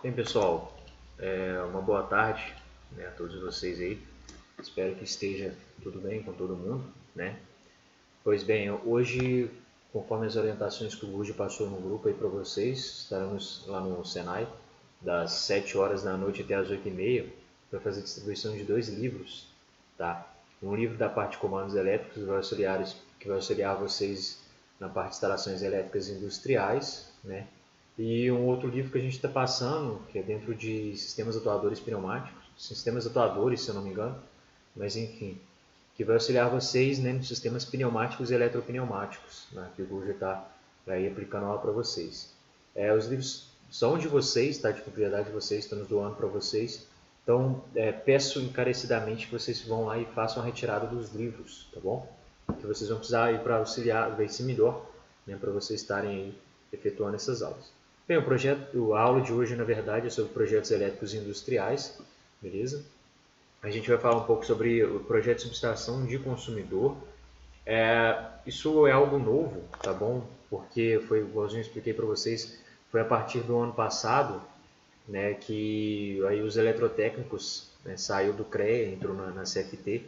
Bem, pessoal, uma boa tarde, né, a todos vocês aí. Espero que esteja tudo bem com todo mundo, né? Pois bem, hoje, conforme as orientações que o Guji passou no grupo aí para vocês, estaremos lá no Senai, das 7 horas da noite até as 8h30, para fazer a distribuição de 2 livros, tá? Um livro da parte de comandos elétricos que vai auxiliar vocês na parte de instalações elétricas industriais, né? E um outro livro que a gente está passando, que é dentro de sistemas atuadores pneumáticos, sistemas atuadores, se eu não me engano, mas enfim, que vai auxiliar vocês, né, nos sistemas pneumáticos e eletropneumáticos, né, que o Google já está aí aplicando aula para vocês. Os livros são de vocês, tá, de propriedade de vocês, estamos doando para vocês. Então, peço encarecidamente que vocês vão lá e façam a retirada dos livros, tá bom? Que vocês vão precisar ir para auxiliar, vai ser melhor, né, para vocês estarem aí efetuando essas aulas. Bem, a aula de hoje, na verdade, é sobre projetos elétricos industriais, beleza? A gente vai falar um pouco sobre o projeto de subestação de consumidor. Isso é algo novo, tá bom? Porque foi, igualzinho eu expliquei para vocês, foi a partir do ano passado, né, que aí os eletrotécnicos, né, saiu do CREA, entrou na CFT,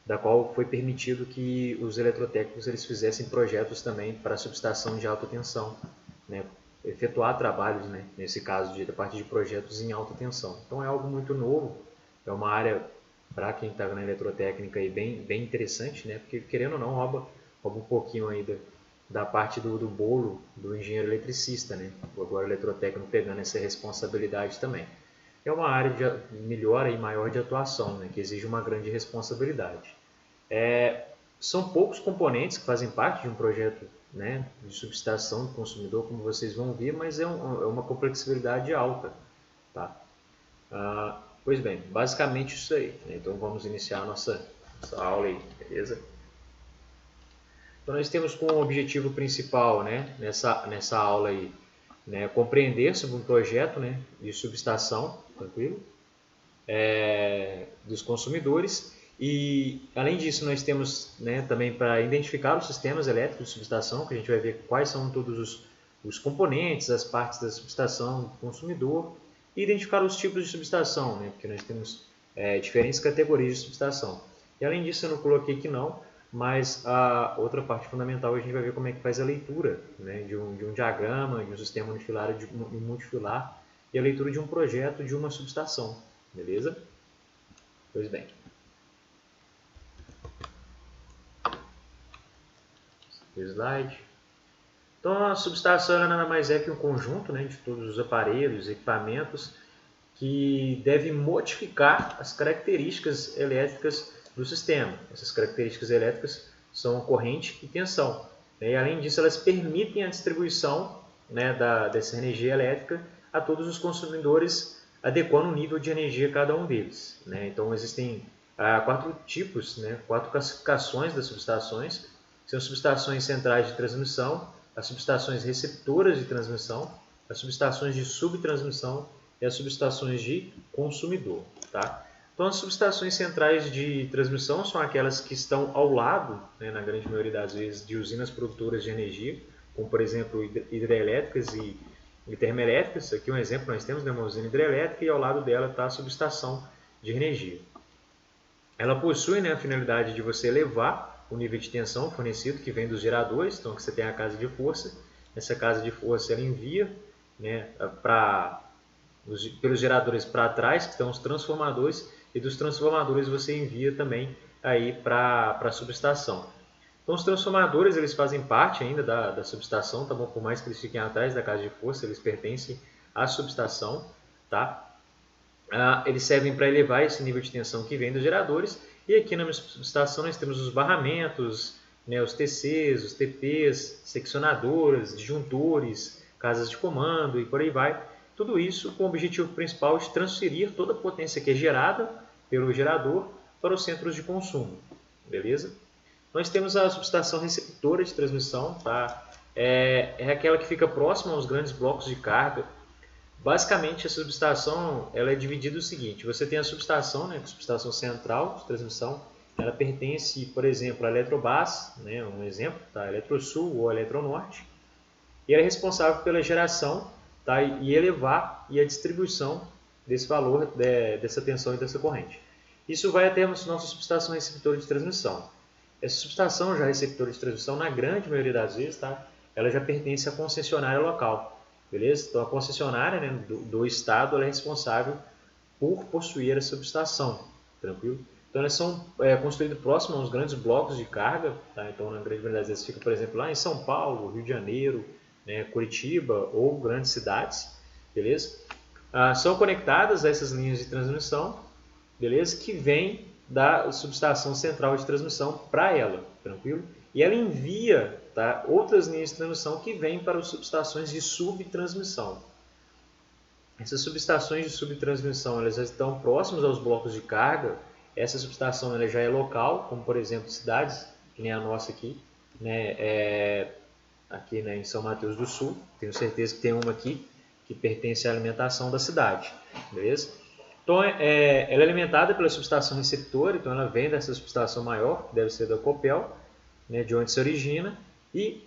da qual foi permitido que os eletrotécnicos eles fizessem projetos também para subestação de alta tensão, né, efetuar trabalhos, né, nesse caso da parte de projetos em alta tensão. Então é algo muito novo, é uma área para quem está na eletrotécnica aí bem interessante, né, porque querendo ou não rouba um pouquinho aí da parte do bolo do engenheiro eletricista, né, agora o eletrotécnico pegando essa responsabilidade também. É uma área de melhor e maior de atuação, né, que exige uma grande responsabilidade. São poucos componentes que fazem parte de um projeto, né, de subestação do consumidor, como vocês vão ver, mas é uma complexidade alta. Tá? Pois bem, basicamente isso aí, né? Então vamos iniciar a nossa aula aí, beleza? Então nós temos como objetivo principal, né, nessa aula aí, né, compreender sobre um projeto, né, de subestação, tranquilo? Dos consumidores. E além disso, nós temos, né, também para identificar os sistemas elétricos de subestação, que a gente vai ver quais são todos os componentes, as partes da subestação do consumidor, e identificar os tipos de subestação, né, porque nós temos diferentes categorias de subestação. E além disso, eu não coloquei aqui não, mas a outra parte fundamental a gente vai ver como é que faz a leitura, né, de um diagrama, de um sistema unifilar e de um multifilar, e a leitura de um projeto de uma subestação. Beleza? Pois bem. Slide. Então, a subestação nada mais é que um conjunto, né, de todos os aparelhos, equipamentos que devem modificar as características elétricas do sistema. Essas características elétricas são corrente e tensão. E, além disso, elas permitem a distribuição, né, dessa energia elétrica a todos os consumidores, adequando o nível de energia a cada um deles. Né? Então, existem 4 tipos, né, 4 classificações das subestações. São subestações centrais de transmissão, as subestações receptoras de transmissão, as subestações de subtransmissão e as subestações de consumidor. Tá? Então, as subestações centrais de transmissão são aquelas que estão ao lado, né, na grande maioria das vezes, de usinas produtoras de energia, como, por exemplo, hidrelétricas e termoelétricas. Aqui um exemplo, nós temos, né, uma usina hidrelétrica e ao lado dela está a subestação de energia. Ela possui, né, a finalidade de você elevar o nível de tensão fornecido que vem dos geradores. Então, aqui você tem a casa de força. Essa casa de força ela envia, né, pelos geradores para trás, que estão os transformadores, e dos transformadores você envia também aí para a subestação. Então, os transformadores eles fazem parte ainda da subestação, tá bom? Por mais que eles fiquem atrás da casa de força, eles pertencem à subestação, tá? Eles servem para elevar esse nível de tensão que vem dos geradores. E aqui na subestação nós temos os barramentos, né, os TCs, os TPs, seccionadoras, disjuntores, casas de comando e por aí vai. Tudo isso com o objetivo principal de transferir toda a potência que é gerada pelo gerador para os centros de consumo. Beleza? Nós temos a subestação receptora de transmissão, tá? É aquela que fica próxima aos grandes blocos de carga. Basicamente, a subestação ela é dividida o seguinte: você tem a subestação, né, a subestação central de transmissão, ela pertence, por exemplo, à Eletrobras, né, um exemplo, tá? Eletrosul ou Eletronorte, e ela é responsável pela geração tá? E elevar a distribuição desse valor, dessa tensão e dessa corrente. Isso vai até a nossa subestação receptora de transmissão. Essa subestação já receptora de transmissão, na grande maioria das vezes, tá? Ela já pertence à concessionária local, beleza? Então a concessionária, né, do estado, ela é responsável por possuir essa subestação, tranquilo? Então elas são construídas próximas aos grandes blocos de carga, tá? Então na grande maioria das vezes fica, por exemplo, lá em São Paulo, Rio de Janeiro, né, Curitiba ou grandes cidades, beleza? São conectadas a essas linhas de transmissão, beleza? Que vem da subestação central de transmissão para ela, tranquilo? E ela envia, tá, outras linhas de transmissão que vêm para as subestações de subtransmissão. Essas subestações de subtransmissão, elas já estão próximas aos blocos de carga. Essa subestação ela já é local, como por exemplo cidades, que nem a nossa aqui, né, aqui, né, em São Mateus do Sul. Tenho certeza que tem uma aqui que pertence à alimentação da cidade, beleza? Então, ela é alimentada pela subestação receptora, então ela vem dessa subestação maior, que deve ser da Copel, né, de onde se origina, e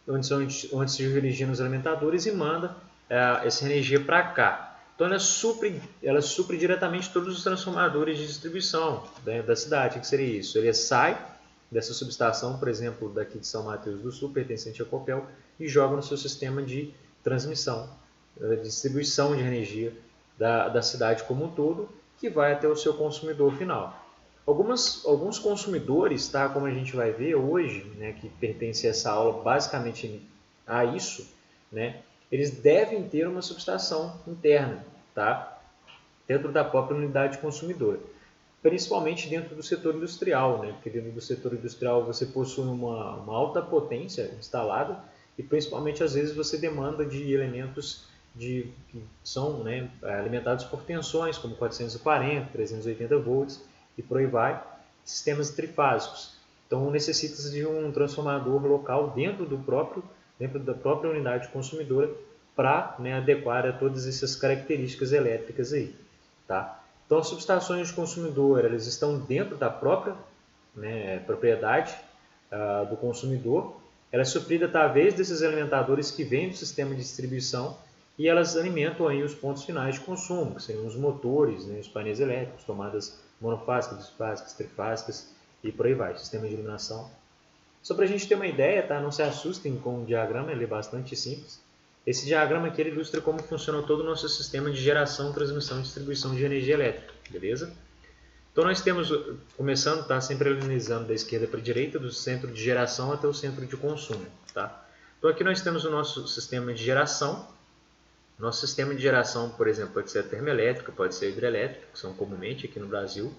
onde se originam os alimentadores e manda essa energia para cá. Então, ela supre diretamente todos os transformadores de distribuição, né, da cidade. O que seria isso? Ele sai dessa subestação, por exemplo, daqui de São Mateus do Sul, pertencente à Copel, e joga no seu sistema de transmissão, de distribuição de energia da cidade como um todo, que vai até o seu consumidor final. Alguns consumidores, tá, como a gente vai ver hoje, né, que pertence a essa aula basicamente a isso, né, eles devem ter uma subestação interna, tá, dentro da própria unidade consumidora, principalmente dentro do setor industrial, né, porque dentro do setor industrial você possui uma alta potência instalada e principalmente às vezes você demanda de elementos que são, né, alimentados por tensões como 440, 380 volts e por aí vai, sistemas trifásicos. Então necessita de um transformador local dentro da própria unidade consumidora para, né, adequar a todas essas características elétricas aí, tá? Então as subestações de consumidor elas estão dentro da própria, né, propriedade do consumidor. Ela é suprida através desses alimentadores que vêm do sistema de distribuição e elas alimentam aí os pontos finais de consumo, que seriam os motores, né, os painéis elétricos, tomadas monofásicas, bifásicas, trifásicas e por aí vai, sistema de iluminação. Só para a gente ter uma ideia, tá? Não se assustem com o diagrama, ele é bastante simples. Esse diagrama aqui ele ilustra como funciona todo o nosso sistema de geração, transmissão e distribuição de energia elétrica, beleza? Então nós temos, começando, tá, sempre analisando da esquerda para a direita, do centro de geração até o centro de consumo, tá? Então aqui nós temos o nosso sistema de geração. Nosso sistema de geração, por exemplo, pode ser a termoelétrica, pode ser a hidrelétrica, que são comumente aqui no Brasil.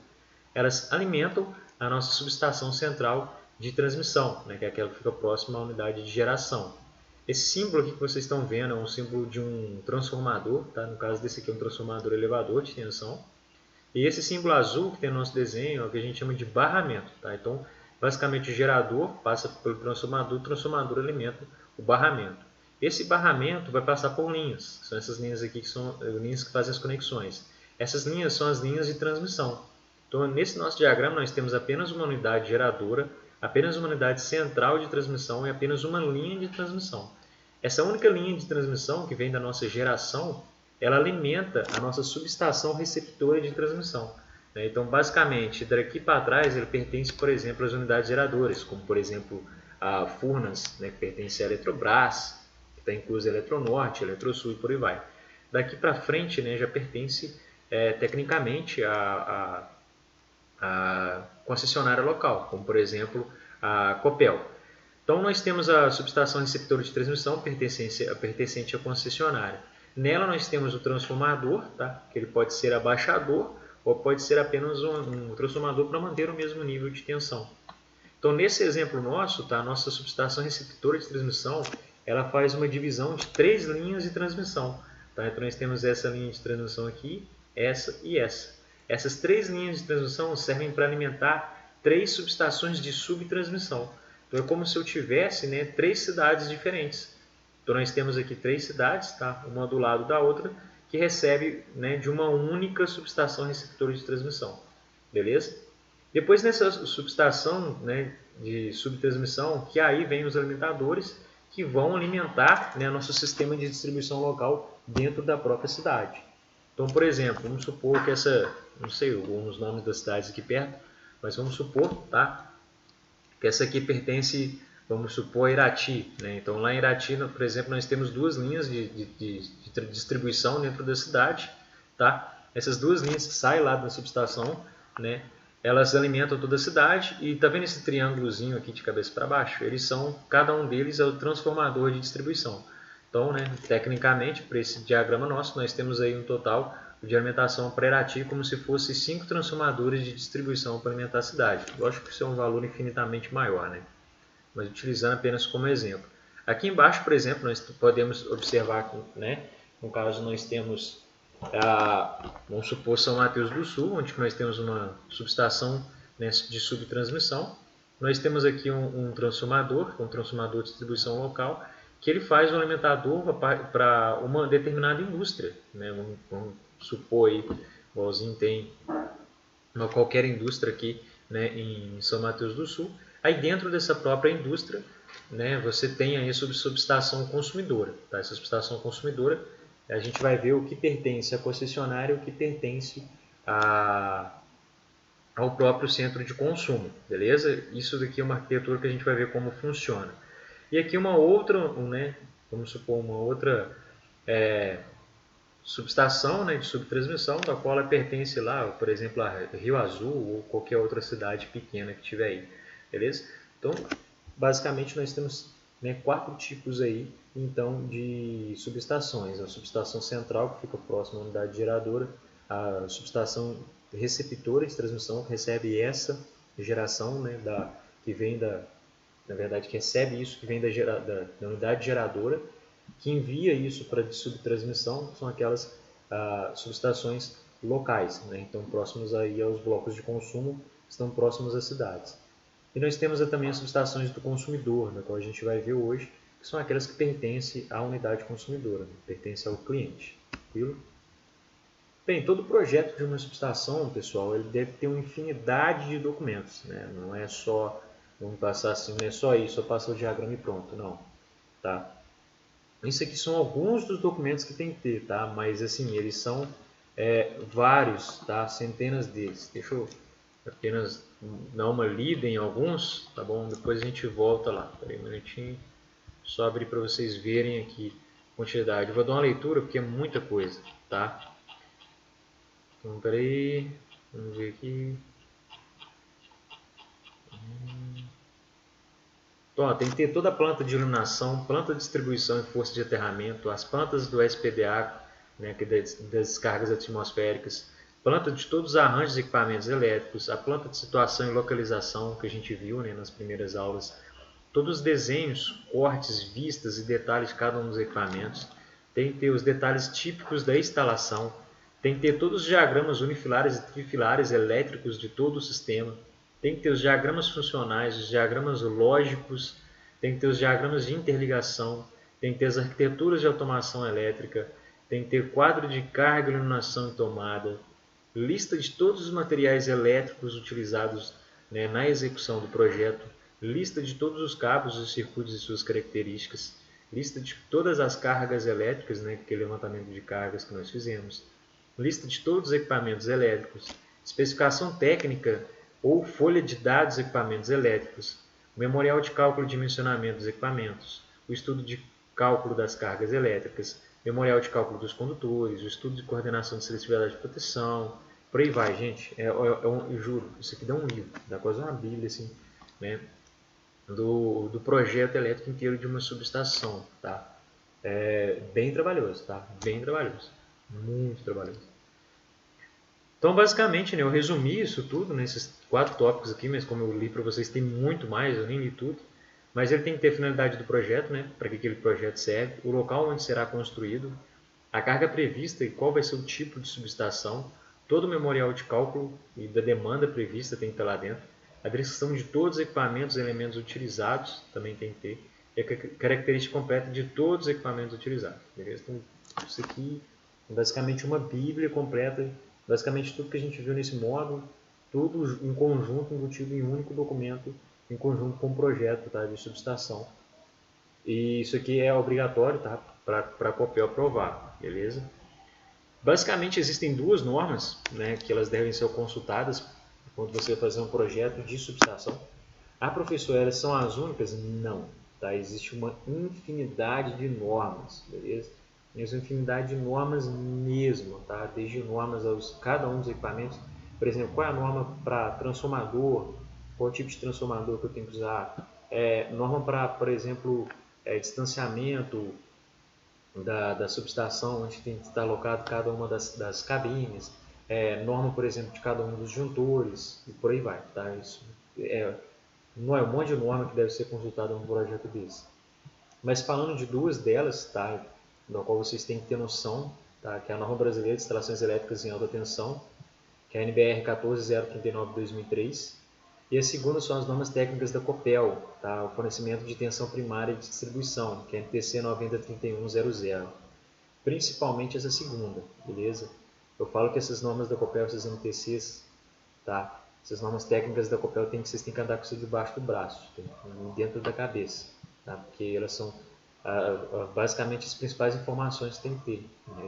Elas alimentam a nossa subestação central de transmissão, né, que é aquela que fica próxima à unidade de geração. Esse símbolo aqui que vocês estão vendo é um símbolo de um transformador, tá? No caso desse aqui é um transformador elevador de tensão. E esse símbolo azul que tem no nosso desenho é o que a gente chama de barramento, tá? Então, basicamente o gerador passa pelo transformador, o transformador alimenta o barramento. Esse barramento vai passar por linhas, são essas linhas aqui que são linhas que fazem as conexões. Essas linhas são as linhas de transmissão. Então, nesse nosso diagrama, nós temos apenas uma unidade geradora, apenas uma unidade central de transmissão e apenas uma linha de transmissão. Essa única linha de transmissão que vem da nossa geração, ela alimenta a nossa subestação receptora de transmissão. Então, basicamente, daqui para trás, ele pertence, por exemplo, às unidades geradoras, como, por exemplo, a Furnas, né, que pertence à Eletrobras, está incluso a Eletronorte, a Eletrosul e por aí vai. Daqui para frente, né, já pertence tecnicamente a concessionária local, como por exemplo a Copel. Então nós temos a subestação receptora de transmissão pertencente à concessionária. Nela nós temos o transformador, tá? Que ele pode ser abaixador ou pode ser apenas um transformador para manter o mesmo nível de tensão. Então nesse exemplo nosso, tá? A nossa subestação receptora de transmissão ela faz uma divisão de 3 linhas de transmissão. Tá? Então nós temos essa linha de transmissão aqui, essa e essa. Essas 3 linhas de transmissão servem para alimentar 3 subestações de subtransmissão. Então é como se eu tivesse, né, 3 cidades diferentes. Então nós temos aqui 3 cidades, tá? Uma do lado da outra, que recebe, né, de uma única subestação receptora de transmissão. Beleza? Depois nessa subestação, né, de subtransmissão, que aí vem os alimentadores, que vão alimentar, né, nosso sistema de distribuição local dentro da própria cidade. Então, por exemplo, vamos supor que não sei alguns nomes das cidades aqui perto, mas vamos supor, tá, que essa aqui pertence, vamos supor, a Irati, né? Então, lá em Irati, por exemplo, nós temos duas linhas de distribuição dentro da cidade, tá? Essas duas linhas que saem lá da subestação, né? Elas alimentam toda a cidade e tá vendo esse triângulozinho aqui de cabeça para baixo? Cada um deles é o transformador de distribuição. Então, né, tecnicamente, para esse diagrama nosso, nós temos aí um total de alimentação para Irati como se fosse 5 transformadores de distribuição para alimentar a cidade. Lógico que isso é um valor infinitamente maior, né? Mas utilizando apenas como exemplo. Aqui embaixo, por exemplo, nós podemos observar, né, no caso nós temos vamos supor São Mateus do Sul, onde nós temos uma subestação, né, de subtransmissão. Nós temos aqui um transformador de distribuição local, que ele faz um alimentador para uma determinada indústria. Né? Vamos supor aí, igualzinho tem qualquer indústria aqui, né, em São Mateus do Sul. Aí dentro dessa própria indústria, né, você tem aí a subestação consumidora. Tá? Essa subestação consumidora, a gente vai ver o que pertence à concessionária e o que pertence ao próprio centro de consumo, beleza? Isso daqui é uma arquitetura que a gente vai ver como funciona. E aqui uma outra, né, vamos supor uma outra subestação, né, de subtransmissão, da qual ela pertence lá, por exemplo, a Rio Azul ou qualquer outra cidade pequena que tiver aí, beleza? Então, basicamente nós temos, né, 4 tipos aí, então, de subestações. A subestação central, que fica próxima à unidade geradora, a subestação receptora de transmissão, que recebe essa geração, né, que vem na verdade, que recebe isso, que vem da unidade geradora, que envia isso para a subtransmissão, são aquelas subestações locais, né? Então próximos aí aos blocos de consumo, estão próximos às cidades. E nós temos também as subestações do consumidor, da qual a gente vai ver hoje, que são aquelas que pertencem à unidade consumidora, né? Pertencem ao cliente. Tranquilo? Bem, todo projeto de uma subestação, pessoal, ele deve ter uma infinidade de documentos, né? Não é só, vamos passar assim, não é só isso, só passa o diagrama e pronto, não. Tá? Isso aqui são alguns dos documentos que tem que ter, tá? Mas assim, eles são vários, tá? Centenas deles. Deixa eu apenas dar uma lida em alguns, tá bom? Depois a gente volta lá. Espera aí um minutinho. Só abrir para vocês verem aqui a quantidade. Eu vou dar uma leitura porque é muita coisa, tá? Então, espera aí. Vamos ver aqui. Então, ó, tem que ter toda a planta de iluminação, planta de distribuição e força de aterramento, as plantas do SPDA, né, que das descargas atmosféricas, planta de todos os arranjos e equipamentos elétricos, a planta de situação e localização que a gente viu, né, nas primeiras aulas, todos os desenhos, cortes, vistas e detalhes de cada um dos equipamentos, tem que ter os detalhes típicos da instalação, tem que ter todos os diagramas unifilares e trifilares elétricos de todo o sistema, tem que ter os diagramas funcionais, os diagramas lógicos, tem que ter os diagramas de interligação, tem que ter as arquiteturas de automação elétrica, tem que ter quadro de carga, iluminação e tomada, lista de todos os materiais elétricos utilizados, né, na execução do projeto, lista de todos os cabos, os circuitos e suas características, lista de todas as cargas elétricas, né, aquele levantamento de cargas que nós fizemos, lista de todos os equipamentos elétricos, especificação técnica ou folha de dados dos equipamentos elétricos, o memorial de cálculo e dimensionamento dos equipamentos, o estudo de cálculo das cargas elétricas, memorial de cálculo dos condutores, o estudo de coordenação de seletividade de proteção, por aí vai, gente. Eu juro, isso aqui dá um livro, dá quase uma bíblia, assim, né, do projeto elétrico inteiro de uma subestação, tá? É bem trabalhoso, tá? Bem trabalhoso, muito trabalhoso. Então, basicamente, né, eu resumi isso tudo nesses 4 tópicos aqui, mas como eu li para vocês, tem muito mais, eu nem li tudo. Mas ele tem que ter a finalidade do projeto, né, para que aquele projeto serve, o local onde será construído, a carga prevista e qual vai ser o tipo de subestação, todo o memorial de cálculo e da demanda prevista tem que estar lá dentro, a descrição de todos os equipamentos e elementos utilizados também tem que ter, e a característica completa de todos os equipamentos utilizados. Beleza? Então, isso aqui é basicamente uma bíblia completa. Basicamente tudo que a gente viu nesse módulo, tudo em conjunto, embutido em um único documento, em conjunto com o projeto, tá, de subestação. E isso aqui é obrigatório, tá? Para a Copel aprovar, beleza? Basicamente existem duas normas, né, que elas devem ser consultadas quando você fazer um projeto de subestação. Ah, professor, elas são as únicas? Não, tá? Existe uma infinidade de normas, beleza? Existe uma infinidade de normas mesmo, tá? Desde normas aos cada um dos equipamentos. Por exemplo, qual é a norma para transformador? Qual o tipo de transformador que eu tenho que usar? Norma para, por exemplo, distanciamento da subestação onde tem que estar alocado cada uma das cabines, norma, por exemplo, de cada um dos juntores e por aí vai. Tá? Isso não é um monte de norma que deve ser consultada num projeto desse. Mas falando de duas delas, tá? Da qual vocês têm que ter noção, tá? Que é a norma brasileira de instalações elétricas em alta tensão, que é a NBR 14039/2003, e a segunda são as normas técnicas da Copel, tá? O fornecimento de tensão primária e de distribuição, que é a NTC 903100. Principalmente essa segunda, beleza? Eu falo que essas normas da Copel, essas NTCs, tá? Essas normas técnicas da Copel vocês têm que andar com isso debaixo do braço, dentro da cabeça, tá? Porque elas são basicamente as principais informações que tem que ter. Né?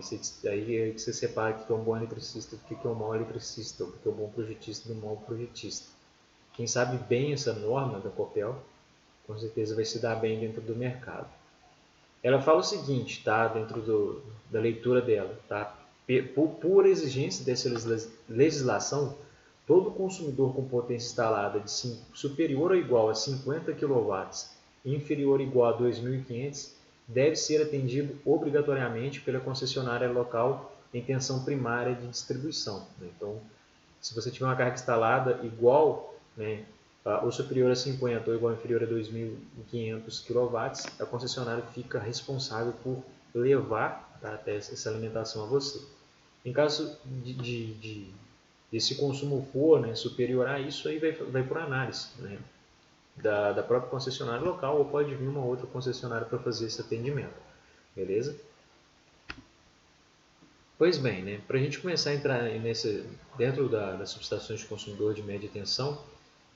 Aí você separa o que é um bom eletricista, o que é um mau eletricista, o que é um bom projetista do mau projetista. Quem sabe bem essa norma da Copel, com certeza vai se dar bem dentro do mercado. Ela fala o seguinte, tá? Dentro da leitura dela, tá? Por exigência dessa legislação, todo consumidor com potência instalada superior ou igual a 50 kW e inferior ou igual a 2.500 deve ser atendido obrigatoriamente pela concessionária local em tensão primária de distribuição. Então, se você tiver uma carga instalada igual, né, ou superior a 50 ou igual ou inferior a 2.500 kW, a concessionária fica responsável por levar, tá, até essa alimentação a você. Em caso de esse consumo for, né, superior a isso, aí vai por análise, né, da própria concessionária local, ou pode vir uma outra concessionária para fazer esse atendimento. Beleza? Pois bem, né, para a gente começar a entrar dentro das subestações de consumidor de média tensão,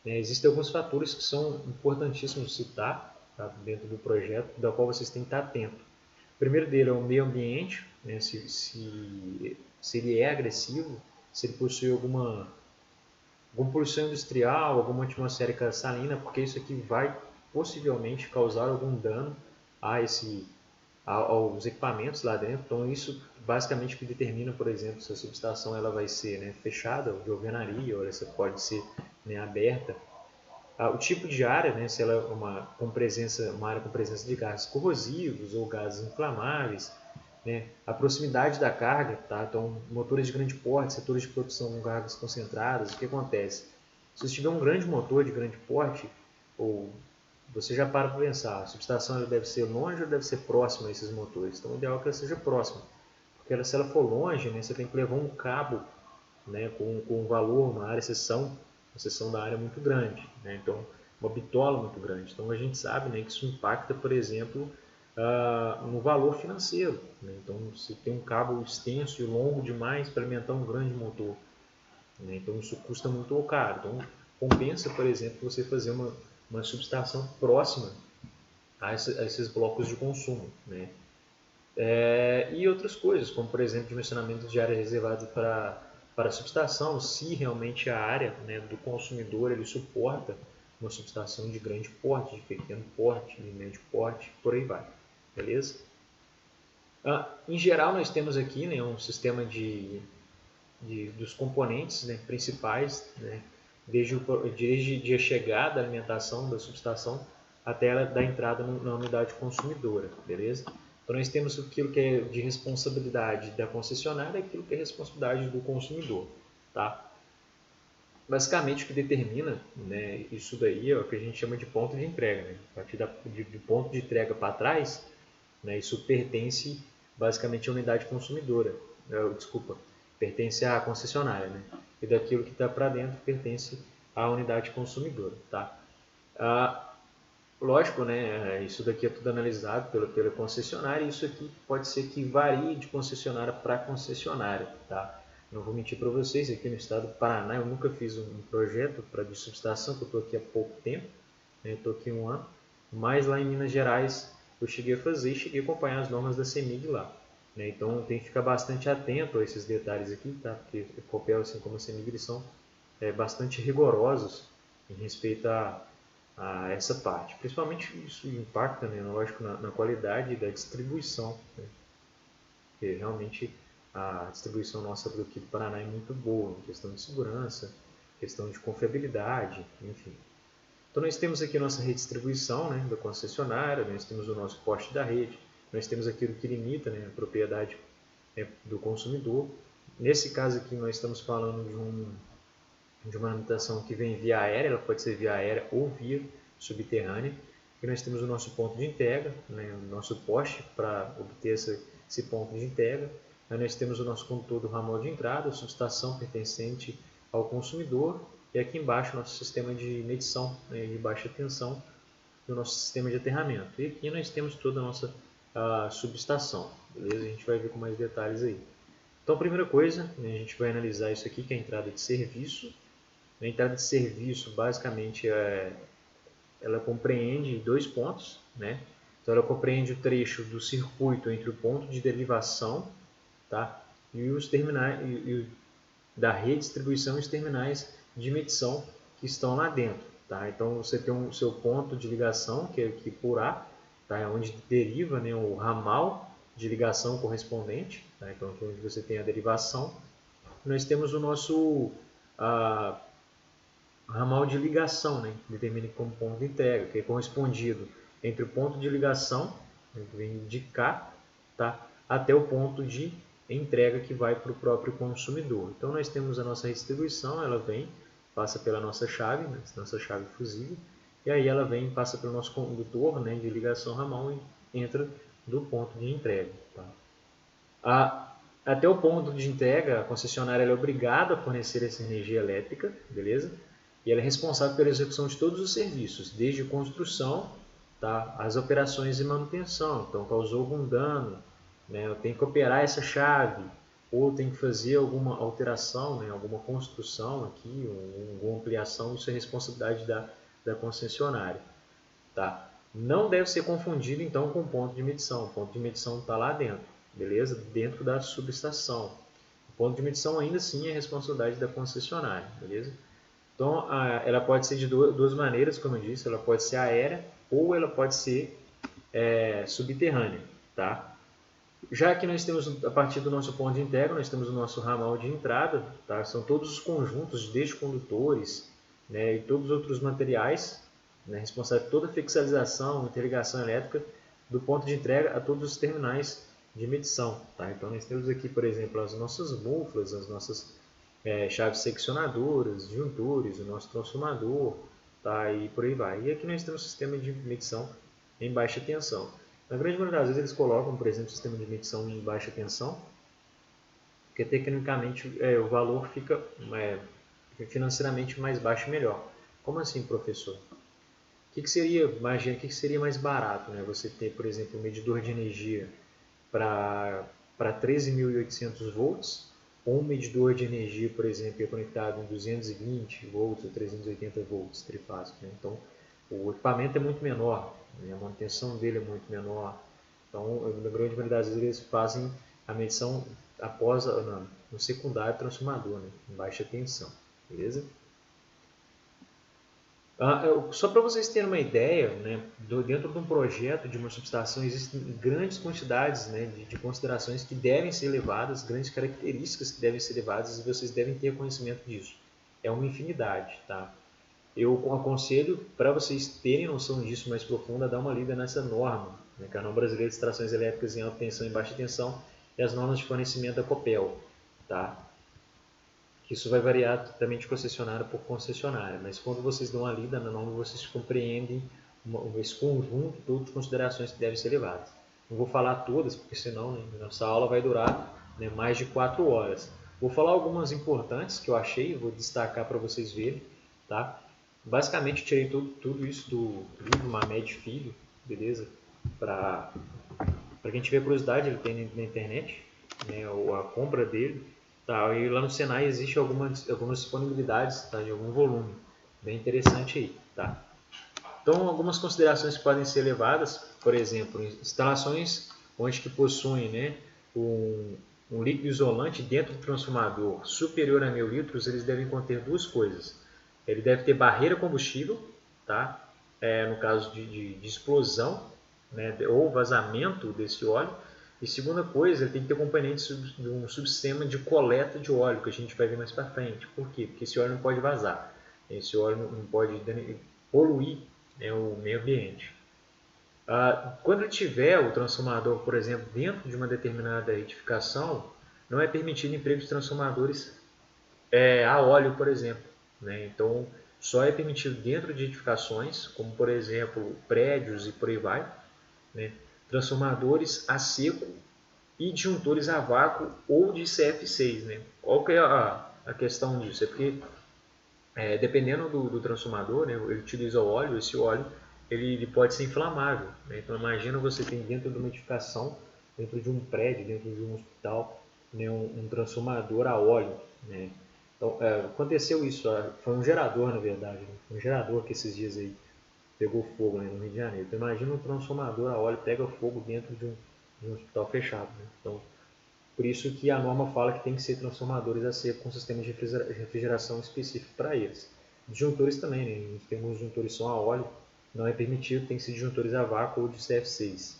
né, existem alguns fatores que são importantíssimos citar, tá, dentro do projeto, da qual vocês têm que estar atentos. O primeiro dele é o meio ambiente, né, se ele é agressivo, se ele possui alguma poluição industrial, alguma atmosférica salina, porque isso aqui vai possivelmente causar algum dano a aos equipamentos lá dentro. Então isso basicamente que determina, por exemplo, se a subestação ela vai ser, né, fechada, de alvenaria, ou ela pode ser, né, aberta. O tipo de área, né, se ela é uma área com presença de gases corrosivos ou gases inflamáveis, né, a proximidade da carga, tá? Então, motores de grande porte, setores de produção com cargas concentradas, o que acontece? Se você tiver um grande motor de grande porte, ou você já para pensar, a subestação ela deve ser longe ou deve ser próxima a esses motores? Então, o ideal é que ela seja próxima, porque se ela for longe, né, você tem que levar um cabo, né, com um valor, uma seção da área muito grande, né? Então, uma bitola muito grande. Então, a gente sabe, né, que isso impacta, por exemplo, no valor financeiro. Né? Então, se tem um cabo extenso e longo demais para alimentar um grande motor, né? Então, isso custa muito caro. Então, compensa, por exemplo, você fazer uma subestação próxima a esses blocos de consumo. Né? E outras coisas, como, por exemplo, dimensionamento de área reservada para a subestação, se realmente a área, né, do consumidor ele suporta uma subestação de grande porte, de pequeno porte, de médio porte, por aí vai. Beleza? Em geral, nós temos aqui, né, um sistema dos componentes, né, principais, né, desde a chegada da alimentação da subestação até ela da entrada na unidade consumidora. Beleza? Então, nós temos aquilo que é de responsabilidade da concessionária e aquilo que é responsabilidade do consumidor. Tá? Basicamente, o que determina, né, isso daí é o que a gente chama de ponto de entrega. Né? A partir de ponto de entrega para trás, né, isso pertence basicamente à unidade consumidora. Desculpa, pertence à concessionária. Né? E daquilo que está para dentro pertence à unidade consumidora. Tá? Lógico, né, isso daqui é tudo analisado pela concessionária e isso aqui pode ser que varie de concessionária para concessionária. Tá? Não vou mentir para vocês, aqui no estado do Paraná eu nunca fiz um projeto de subestação, que eu estou aqui há pouco tempo, né, estou aqui 1 ano, mas lá em Minas Gerais eu cheguei a fazer e cheguei a acompanhar as normas da CEMIG lá. Né? Então tem que ficar bastante atento a esses detalhes aqui, tá? Porque o Copel, assim como a CEMIG, eles são bastante rigorosos em respeito a essa parte. Principalmente isso impacta, né, lógico, na qualidade da distribuição. Né? Porque realmente a distribuição nossa aqui do Paraná é muito boa, em questão de segurança, questão de confiabilidade, enfim. Então nós temos aqui a nossa redistribuição, né, da concessionária, nós temos o nosso poste da rede, nós temos aquilo que limita, né, a propriedade do consumidor. Nesse caso aqui nós estamos falando de uma manutenção que vem via aérea, ela pode ser via aérea ou via subterrânea. E nós temos o nosso ponto de entrega, né, o nosso poste para obter esse ponto de entrega. Aí nós temos o nosso condutor do ramal de entrada, a subestação pertencente ao consumidor, e aqui embaixo o nosso sistema de medição, né, de baixa tensão, e o nosso sistema de aterramento. E aqui nós temos toda a nossa subestação, beleza? A gente vai ver com mais detalhes aí. Então a primeira coisa, né, a gente vai analisar isso aqui, que é a entrada de serviço. A entrada de serviço, basicamente, ela compreende 2 pontos, né? Então ela compreende o trecho do circuito entre o ponto de derivação, tá? E os terminais da redistribuição e os terminais de medição que estão lá dentro, tá? Então você tem o seu ponto de ligação, que é aqui por A, tá? É onde deriva, né, o ramal de ligação correspondente, tá? Então aqui onde você tem a derivação. Nós temos o nosso ramal de ligação, né, que determina como ponto de entrega, que é correspondido entre o ponto de ligação, que vem de cá, tá, até o ponto de entrega que vai para o próprio consumidor. Então nós temos a nossa distribuição, ela vem, passa pela nossa chave, né, nossa chave fusível, e aí ela vem, passa pelo nosso condutor, né, de ligação ramal e entra do ponto de entrega. Tá? Até o ponto de entrega, a concessionária é obrigada a fornecer essa energia elétrica, beleza? E ela é responsável pela execução de todos os serviços, desde construção, tá, as operações de manutenção. Então, causou algum dano, né, eu tenho que operar essa chave, ou tem que fazer alguma alteração, né, alguma construção aqui, alguma ampliação, isso é responsabilidade da concessionária. Tá? Não deve ser confundido, então, com o ponto de medição. O ponto de medição está lá dentro, beleza? Dentro da subestação. O ponto de medição, ainda assim, é responsabilidade da concessionária, beleza? Então, ela pode ser de duas maneiras, como eu disse, ela pode ser aérea ou ela pode ser subterrânea, tá? Já que nós temos, a partir do nosso ponto de entrega, nós temos o nosso ramal de entrada, tá? São todos os conjuntos, desde condutores, né, e todos os outros materiais, né, responsável por toda a fixalização, interligação elétrica, do ponto de entrega a todos os terminais de medição, tá? Então, nós temos aqui, por exemplo, as nossas muflas, as nossas chaves seccionadoras, disjuntores, o nosso transformador, tá? E por aí vai. E aqui nós temos o sistema de medição em baixa tensão. Na grande maioria das vezes eles colocam, por exemplo, o sistema de medição em baixa tensão, porque tecnicamente o valor fica financeiramente mais baixo e melhor. Como assim, professor? O que seria mais barato, né? Você ter, por exemplo, um medidor de energia para 13.800 volts, ou um medidor de energia, por exemplo, é conectado em 220 volts ou 380 volts trifásico. Né? Então, o equipamento é muito menor, né? A manutenção dele é muito menor. Então, na grande maioria das vezes, eles fazem a medição após no secundário transformador, né? Em baixa tensão. Beleza? Só para vocês terem uma ideia, né, dentro de um projeto de uma subestação existem grandes quantidades, né, de considerações que devem ser levadas, grandes características que devem ser levadas e vocês devem ter conhecimento disso. É uma infinidade, tá? Eu aconselho, para vocês terem noção disso mais profunda, dar uma lida nessa norma, né, que é a Norma Brasileira de Extrações Elétricas em Alta Tensão e Baixa Tensão, e as normas de fornecimento da Copel, tá? Isso vai variar também de concessionária por concessionária, mas quando vocês dão uma lida na norma, vocês compreendem esse conjunto todo de considerações que devem ser levadas. Não vou falar todas, porque senão, né, nossa aula vai durar, né, mais de 4 horas. Vou falar algumas importantes que eu achei, vou destacar para vocês verem. Tá? Basicamente, tirei tudo isso do livro Mamed Filho, beleza? Para quem tiver curiosidade, ele tem na internet, né, a compra dele. Tá, e lá no Senai existe algumas disponibilidades, tá, de algum volume, bem interessante aí, tá? Então, algumas considerações que podem ser levadas por exemplo, instalações onde que possuem, né, um líquido isolante dentro do transformador superior a 1000 litros, eles devem conter duas coisas. Ele deve ter barreira combustível, tá? No caso de explosão, né, ou vazamento desse óleo. E segunda coisa, ele tem que ter componente de um subsistema de coleta de óleo, que a gente vai ver mais para frente. Por quê? Porque esse óleo não pode vazar. Esse óleo não pode poluir, né, o meio ambiente. Quando ele tiver o transformador, por exemplo, dentro de uma determinada edificação, não é permitido emprego de transformadores a óleo, por exemplo, né? Então, só é permitido dentro de edificações, como por exemplo prédios e por aí vai, né? Transformadores a seco e disjuntores a vácuo ou de CF6. Né? Qual que é a questão disso? É porque dependendo do transformador, né, ele utiliza o óleo, esse óleo ele pode ser inflamável. Né? Então imagina você tem dentro de uma edificação, dentro de um prédio, dentro de um hospital, né, um transformador a óleo. Né? Então, aconteceu isso, foi um gerador na verdade, né? Um gerador que esses dias aí pegou fogo, né, no Rio de Janeiro. Então imagina um transformador a óleo pega fogo dentro de um hospital fechado. Né? Então, por isso que a norma fala que tem que ser transformadores a seco com sistema de refrigeração específico para eles. Disjuntores também, né? Tem alguns disjuntores só a óleo, não é permitido, tem que ser disjuntores a vácuo ou de CF6.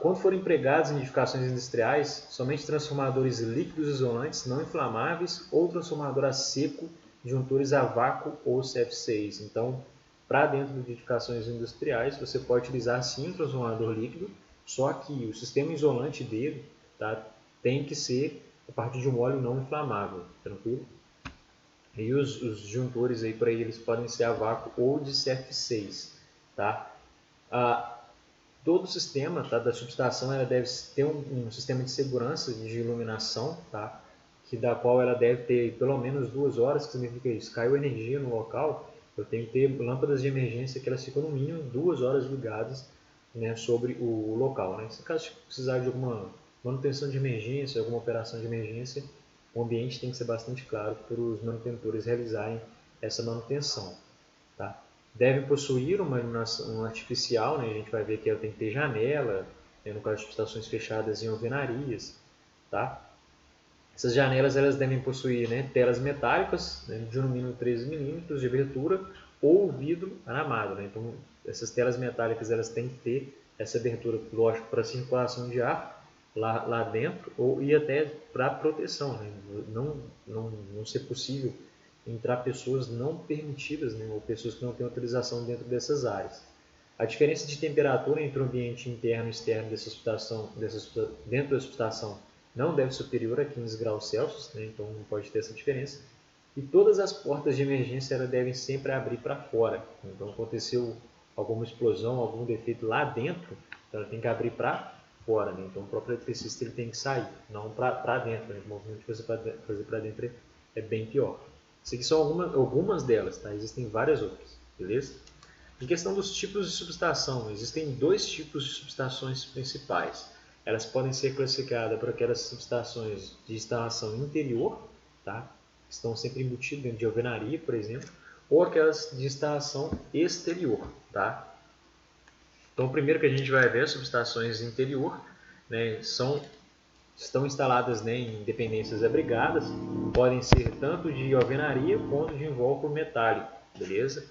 Quando forem empregados em edificações industriais, somente transformadores líquidos isolantes não inflamáveis ou transformador a seco, disjuntores a vácuo ou CF6. Então, para dentro de edificações industriais, você pode utilizar sim um transformador líquido, só que o sistema isolante dele, tá, tem que ser a partir de um óleo não inflamável, tranquilo? E os disjuntores aí para eles podem ser a vácuo ou de CF6, tá? Todo o sistema, tá, da subestação ela deve ter um sistema de segurança de iluminação, tá, da qual ela deve ter pelo menos 2 horas, que significa isso, caiu energia no local, eu tenho que ter lâmpadas de emergência que elas ficam no mínimo 2 horas ligadas, né, sobre o local. Né? Se caso precisar de alguma manutenção de emergência, alguma operação de emergência, o ambiente tem que ser bastante claro para os manutentores realizarem essa manutenção. Tá? Deve possuir uma iluminação artificial, né? A gente vai ver que ela tem que ter janela, né? No caso de estações fechadas em alvenarias. Tá? Essas janelas elas devem possuir, né, telas metálicas, né, de no mínimo 13 milímetros de abertura ou vidro aramado. Né? Então, essas telas metálicas elas têm que ter essa abertura, lógico, para circulação de ar lá dentro e até para proteção. Né? Não ser possível entrar pessoas não permitidas, né, ou pessoas que não têm autorização dentro dessas áreas. A diferença de temperatura entre o ambiente interno e externo dentro da subestação não deve ser superior a 15 graus Celsius, né, então não pode ter essa diferença. E todas as portas de emergência elas devem sempre abrir para fora. Então, aconteceu alguma explosão, algum defeito lá dentro, ela tem que abrir para fora. Né? Então, o próprio eletricista ele tem que sair, não para dentro. Né? O movimento que você fazer para dentro é bem pior. Isso aqui são algumas delas, tá? Existem várias outras, beleza? Em questão dos tipos de subestação, existem 2 tipos de subestações principais. Elas podem ser classificadas por aquelas subestações de instalação interior, tá? Que estão sempre embutidas dentro de alvenaria, por exemplo, ou aquelas de instalação exterior, tá? Então, o primeiro que a gente vai ver, as subestações interior, né, estão instaladas, né, em dependências abrigadas, podem ser tanto de alvenaria quanto de invólucro metálico, beleza?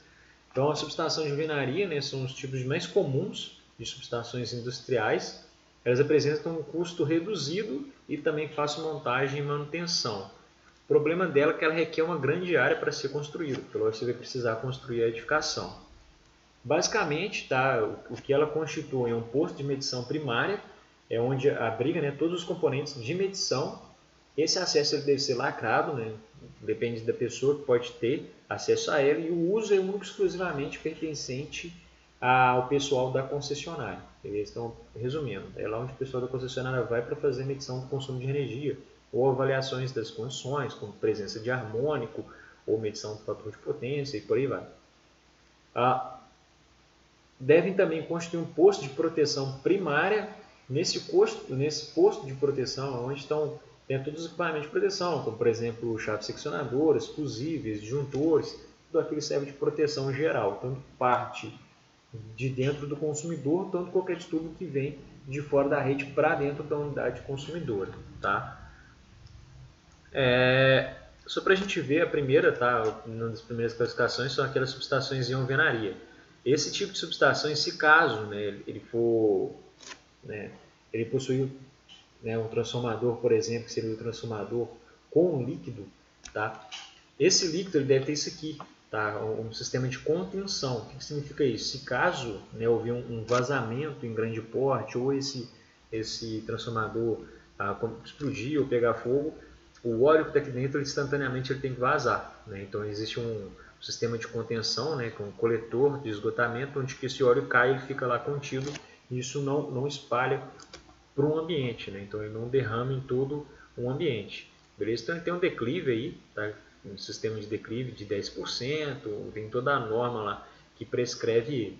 Então, a subestação de alvenaria, né, são os tipos mais comuns de subestações industriais. Elas apresentam um custo reduzido e também fácil montagem e manutenção. O problema dela é que ela requer uma grande área para ser construída, pelo que você vai precisar construir a edificação. Basicamente, tá, o que ela constitui é um posto de medição primária, é onde abriga, né, todos os componentes de medição. Esse acesso ele deve ser lacrado, né, depende da pessoa que pode ter acesso a ela, e o uso é único exclusivamente pertencente ao pessoal da concessionária. Beleza? Então, resumindo, é lá onde o pessoal da concessionária vai para fazer medição do consumo de energia, ou avaliações das condições, como presença de harmônico, ou medição do fator de potência, e por aí vai. Devem também constituir um posto de proteção primária. Nesse posto de proteção, onde tem todos os equipamentos de proteção, como por exemplo chaves seccionadoras, fusíveis, disjuntores, tudo aquilo serve de proteção geral, tanto parte de dentro do consumidor, tanto qualquer distúrbio que vem de fora da rede para dentro da unidade consumidora. Tá? Só para a gente ver, a primeira, tá? Uma das primeiras classificações são aquelas subestações em alvenaria. Esse tipo de subestações, se caso, né, ele for, né, ele possuir, né, um transformador, por exemplo, que seria um transformador com um líquido, tá? Esse líquido ele deve ter isso aqui, tá? Um sistema de contenção. O que significa isso? Se caso, né, houver um vazamento em grande porte ou esse transformador explodir ou pegar fogo, o óleo que está aqui dentro instantaneamente ele tem que vazar, né? Então existe um sistema de contenção, né, com um coletor de esgotamento, onde que esse óleo cai e fica lá contido e isso não espalha para o ambiente, né? Então ele não derrama em todo o ambiente. Beleza? Então ele tem um declive aí, tá? Um sistema de declive de 10%, tem toda a norma lá que prescreve ele,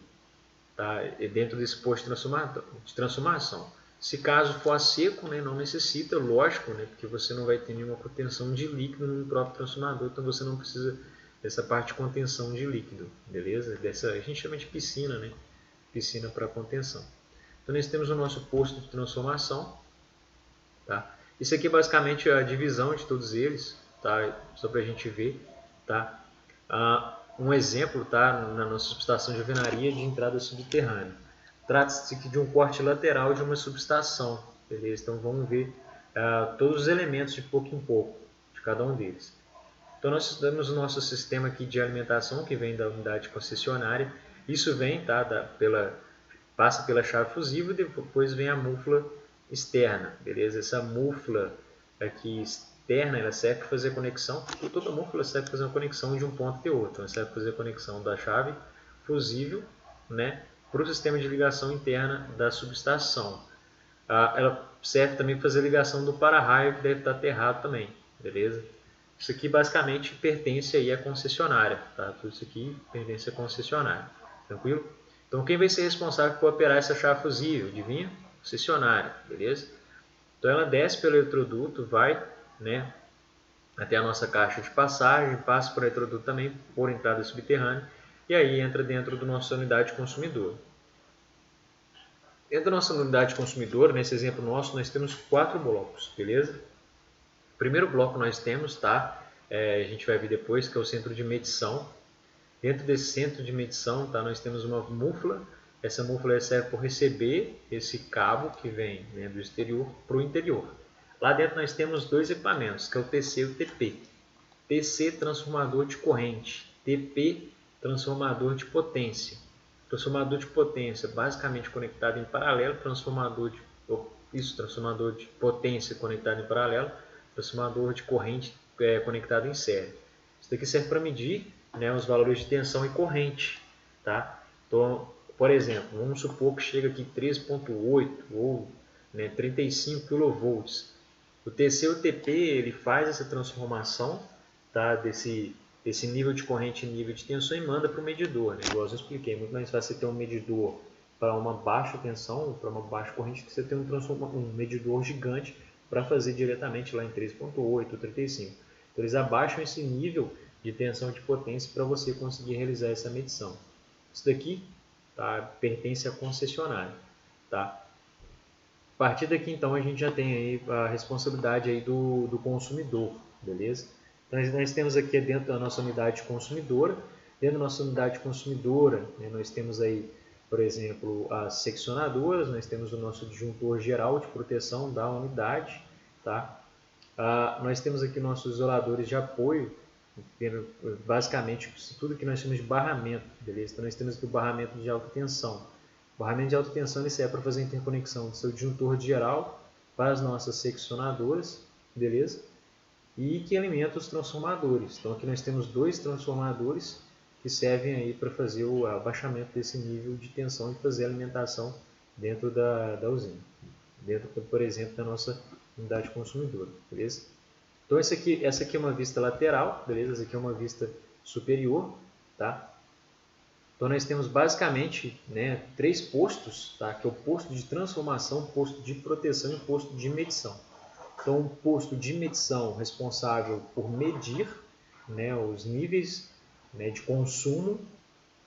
tá? Dentro desse posto de transformação. Se caso for a seco, né, não necessita, lógico, né, porque você não vai ter nenhuma contenção de líquido no próprio transformador, então você não precisa dessa parte de contenção de líquido, beleza? A gente chama de piscina, né? Piscina para contenção. Então nós temos o nosso posto de transformação, tá? Isso aqui é basicamente a divisão de todos eles, tá? Só para a gente ver, tá? Um exemplo, tá? Na nossa subestação de alvenaria de entrada subterrânea. Trata-se aqui de um corte lateral de uma subestação, beleza? Então vamos ver todos os elementos de pouco em pouco, de cada um deles. Então nós temos o nosso sistema aqui de alimentação que vem da unidade concessionária. Isso vem, tá? Passa pela chave fusível e depois vem a múfula externa, beleza? Essa múfula aqui externa, ela serve para fazer conexão, e toda múfula serve para fazer uma conexão de um ponto até outro. Ela serve para fazer a conexão da chave fusível, né, para o sistema de ligação interna da subestação. Ela serve também para fazer a ligação do para-raio, que deve estar aterrado também, beleza? Isso aqui basicamente pertence aí à concessionária, tá? Tudo isso aqui pertence à concessionária, tranquilo? Então quem vai ser responsável por operar essa chave fusível? Adivinha? Concessionária, beleza? Então ela desce pelo eletroduto, vai, né, até a nossa caixa de passagem, passa por eletroduto também, por entrada subterrânea, e aí entra dentro da nossa unidade consumidor. Dentro da nossa unidade consumidor, nesse exemplo nosso, nós temos 4 blocos, beleza? O primeiro bloco nós temos, tá? A gente vai ver depois, que é o centro de medição. Dentro desse centro de medição, tá, nós temos uma múfula. Essa múfula serve para receber esse cabo que vem, né, do exterior para o interior. Lá dentro nós temos 2 equipamentos, que é o TC e o TP. TC, transformador de corrente. TP, transformador de potência. Transformador de potência basicamente conectado em paralelo, transformador de potência conectado em paralelo, transformador de corrente conectado em série. Isso daqui serve para medir, né, os valores de tensão e corrente, tá? Então, por exemplo, vamos supor que chega aqui 13.8 ou, né, 35 kV. O TC e o TP ele faz essa transformação, tá, desse nível de corrente e nível de tensão e manda para o medidor, né? Igual eu expliquei, muito mais fácil você ter um medidor para uma baixa tensão, para uma baixa corrente, que você ter um medidor gigante para fazer diretamente lá em 3.8 ou 35. Então eles abaixam esse nível de tensão e de potência para você conseguir realizar essa medição. Isso daqui, tá, pertence à concessionária, tá? A partir daqui então a gente já tem aí a responsabilidade aí do consumidor, beleza? Então nós temos aqui dentro da nossa unidade consumidora. Dentro da nossa unidade consumidora, né, nós temos aí, por exemplo, as seccionadoras, nós temos o nosso disjuntor geral de proteção da unidade, tá? Nós temos aqui nossos isoladores de apoio, basicamente tudo que nós chamamos de barramento, beleza? Então nós temos aqui o barramento de alta tensão. O barramento de alta tensão ele serve para fazer a interconexão do seu disjuntor geral para as nossas seccionadoras, beleza? E que alimenta os transformadores. Então aqui nós temos 2 transformadores que servem aí para fazer o abaixamento desse nível de tensão e fazer a alimentação dentro da usina. Dentro, por exemplo, da nossa unidade consumidora, beleza? Então essa aqui é uma vista lateral, beleza? Essa aqui é uma vista superior, tá? Então nós temos basicamente, né, 3 postos, tá? Que é o posto de transformação, posto de proteção e posto de medição. Então o posto de medição responsável por medir, né, os níveis, né, de consumo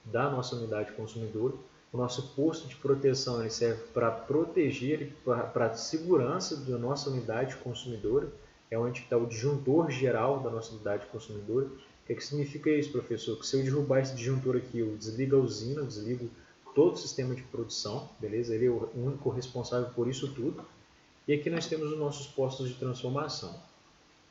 da nossa unidade consumidora. O nosso posto de proteção ele serve para proteger, para a segurança da nossa unidade consumidora. É onde está o disjuntor geral da nossa unidade consumidora. O que significa isso, professor? Que se eu derrubar esse disjuntor aqui, eu desligo a usina, eu desligo todo o sistema de produção, beleza? Ele é o único responsável por isso tudo. E aqui nós temos os nossos postos de transformação.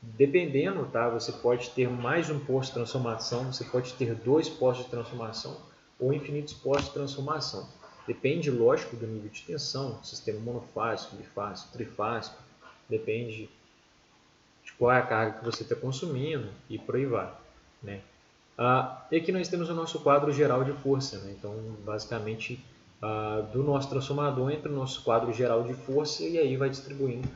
Dependendo, tá? Você pode ter mais um posto de transformação, você pode ter 2 postos de transformação ou infinitos postos de transformação. Depende, lógico, do nível de tensão, sistema monofásico, bifásico, trifásico, depende de qual é a carga que você está consumindo e por aí vai, né? E aqui nós temos o nosso quadro geral de força, né? Então, basicamente, do nosso transformador entra o nosso quadro geral de força e aí vai distribuindo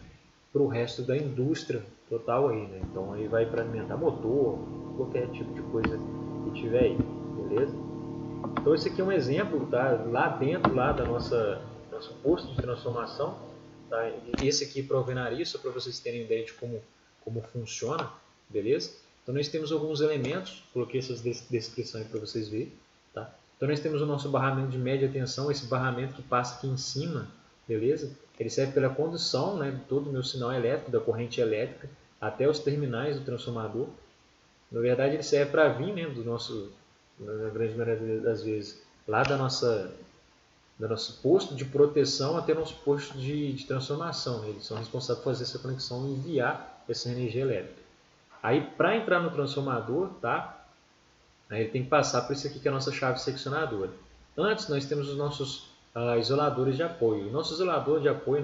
para o resto da indústria total aí, né? Então aí vai para alimentar motor, qualquer tipo de coisa que tiver aí, beleza? Então esse aqui é um exemplo, tá? Lá dentro lá da nosso posto de transformação, tá? Esse aqui para alvenaria, só para vocês terem ideia de como funciona, beleza? Então nós temos alguns elementos, coloquei essas descrições para vocês verem, tá? Então nós temos o nosso barramento de média tensão, esse barramento que passa aqui em cima, beleza? Ele serve pela condução, né, de todo o meu sinal elétrico, da corrente elétrica, até os terminais do transformador. Na verdade, ele serve para vir, né, na grande maioria das vezes, lá do nosso posto de proteção até o nosso posto de transformação. Né? Eles são responsáveis por fazer essa conexão e enviar essa energia elétrica. Aí, para entrar no transformador, tá? Aí ele tem que passar por isso aqui que é a nossa chave seccionadora. Antes, nós temos os nossos isoladores de apoio. O nosso isolador de apoio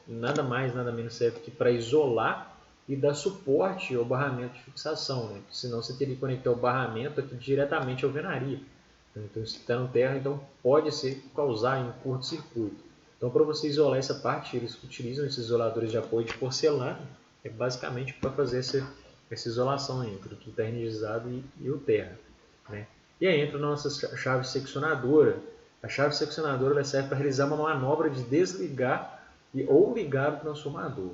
nada mais, nada menos serve que para isolar e dar suporte ao barramento de fixação, né? Senão você teria que conectar o barramento aqui diretamente à alvenaria. Então, se está no terra, então pode ser causar um curto-circuito. Então, para você isolar essa parte, eles utilizam esses isoladores de apoio de porcelana, basicamente para fazer essa isolação entre o que está energizado e o terra, né? E aí entra a nossa chave seccionadora. A chave seccionadora serve para realizar uma manobra de desligar ou ligar o transformador.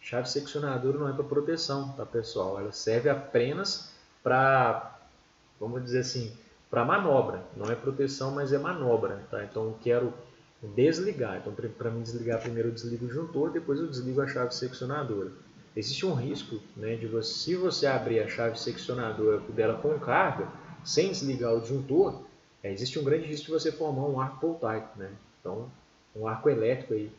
Chave seccionadora não é para proteção, tá, pessoal? Ela serve apenas para, vamos dizer assim, para manobra. Não é proteção, mas é manobra, tá? Então eu quero desligar. Então para mim desligar, primeiro eu desligo o disjuntor, depois eu desligo a chave seccionadora. Existe um risco, né, se você abrir a chave seccionadora dela com carga, sem desligar o disjuntor, existe um grande risco de você formar um arco voltaico, né? Então, um arco elétrico aí,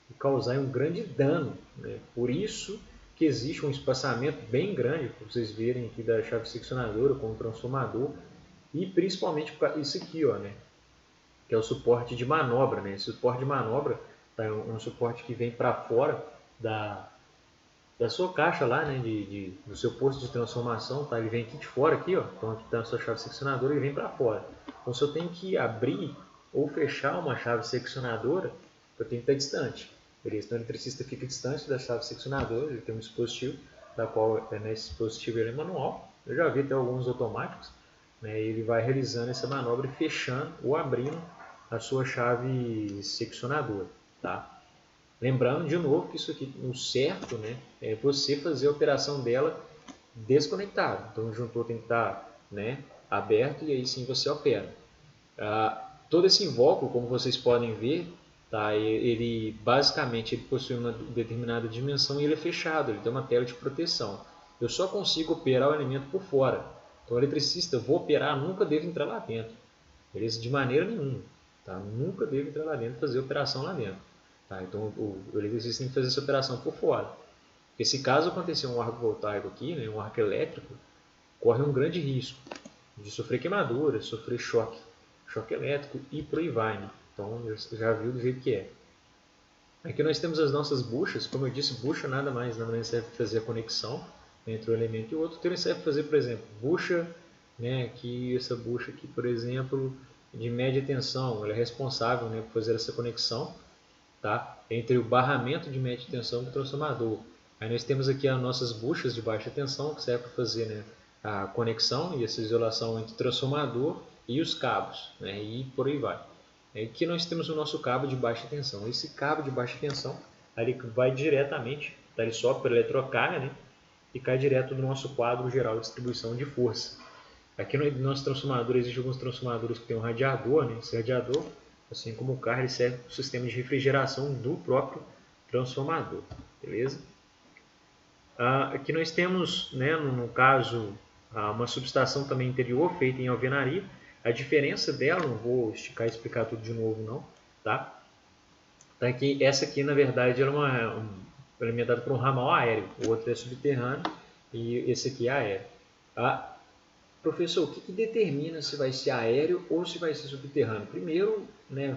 e causar um grande dano, né? Por isso que existe um espaçamento bem grande, para vocês verem aqui da chave seccionadora com o transformador, e principalmente isso aqui, ó, né? Que é o suporte de manobra, né? Esse suporte de manobra tá, é um suporte que vem para fora da sua caixa lá, né, do seu posto de transformação, tá? Ele vem aqui de fora, aqui, ó, então aqui está a sua chave seccionadora, ele vem para fora. Então se eu tenho que abrir ou fechar uma chave seccionadora, eu tenho que estar distante. Beleza? Então o eletricista fica distante da chave seccionadora, ele tem um dispositivo, da qual nesse dispositivo ele é manual. Eu já vi até alguns automáticos, né? Ele vai realizando essa manobra e fechando ou abrindo a sua chave seccionadora, tá? Lembrando de novo que isso aqui, o certo, né, é você fazer a operação dela desconectado. Então o disjuntor tem que estar, né, aberto e aí sim você opera. Todo esse invólucro, como vocês podem ver, tá, ele basicamente ele possui uma determinada dimensão e ele é fechado, ele tem uma tela de proteção. Eu só consigo operar o elemento por fora. Então o eletricista, vou operar, nunca deve entrar lá dentro. Beleza? De maneira nenhuma. Tá? Nunca deve entrar lá dentro e fazer operação lá dentro. Tá? Então o eletricista tem que fazer essa operação por fora. Porque se caso acontecer um arco voltaico aqui, né, um arco elétrico, corre um grande risco de sofrer queimadura, sofrer choque elétrico e por aí vai. Né? Então já viu do jeito que é. Aqui nós temos as nossas buchas. Como eu disse, bucha nada mais serve para fazer a conexão entre um elemento e o outro. Então ele serve para fazer, por exemplo, bucha, né, aqui, essa bucha aqui, por exemplo, de média tensão. Ela é responsável, né, por fazer essa conexão, tá, entre o barramento de média tensão e o transformador. Aí nós temos aqui as nossas buchas de baixa tensão, que serve para fazer, né, a conexão e essa isolação entre o transformador e os cabos, né, e por aí vai. Aqui nós temos o nosso cabo de baixa tensão. Esse cabo de baixa tensão ele vai diretamente, tá, ele sobe pela eletrocarga, né, e cai direto no nosso quadro geral de distribuição de força. Aqui no nosso transformador, existem alguns transformadores que tem um radiador, né, esse radiador assim como o carro ele serve para o sistema de refrigeração do próprio transformador, beleza? Aqui nós temos, né, no caso, uma subestação também interior feita em alvenaria. A diferença dela, não vou esticar e explicar tudo de novo não, tá? Tá aqui, essa aqui na verdade ela é alimentada por um ramal aéreo, o outro é subterrâneo e esse aqui é aéreo. Professor, o que determina se vai ser aéreo ou se vai ser subterrâneo? Primeiro, né,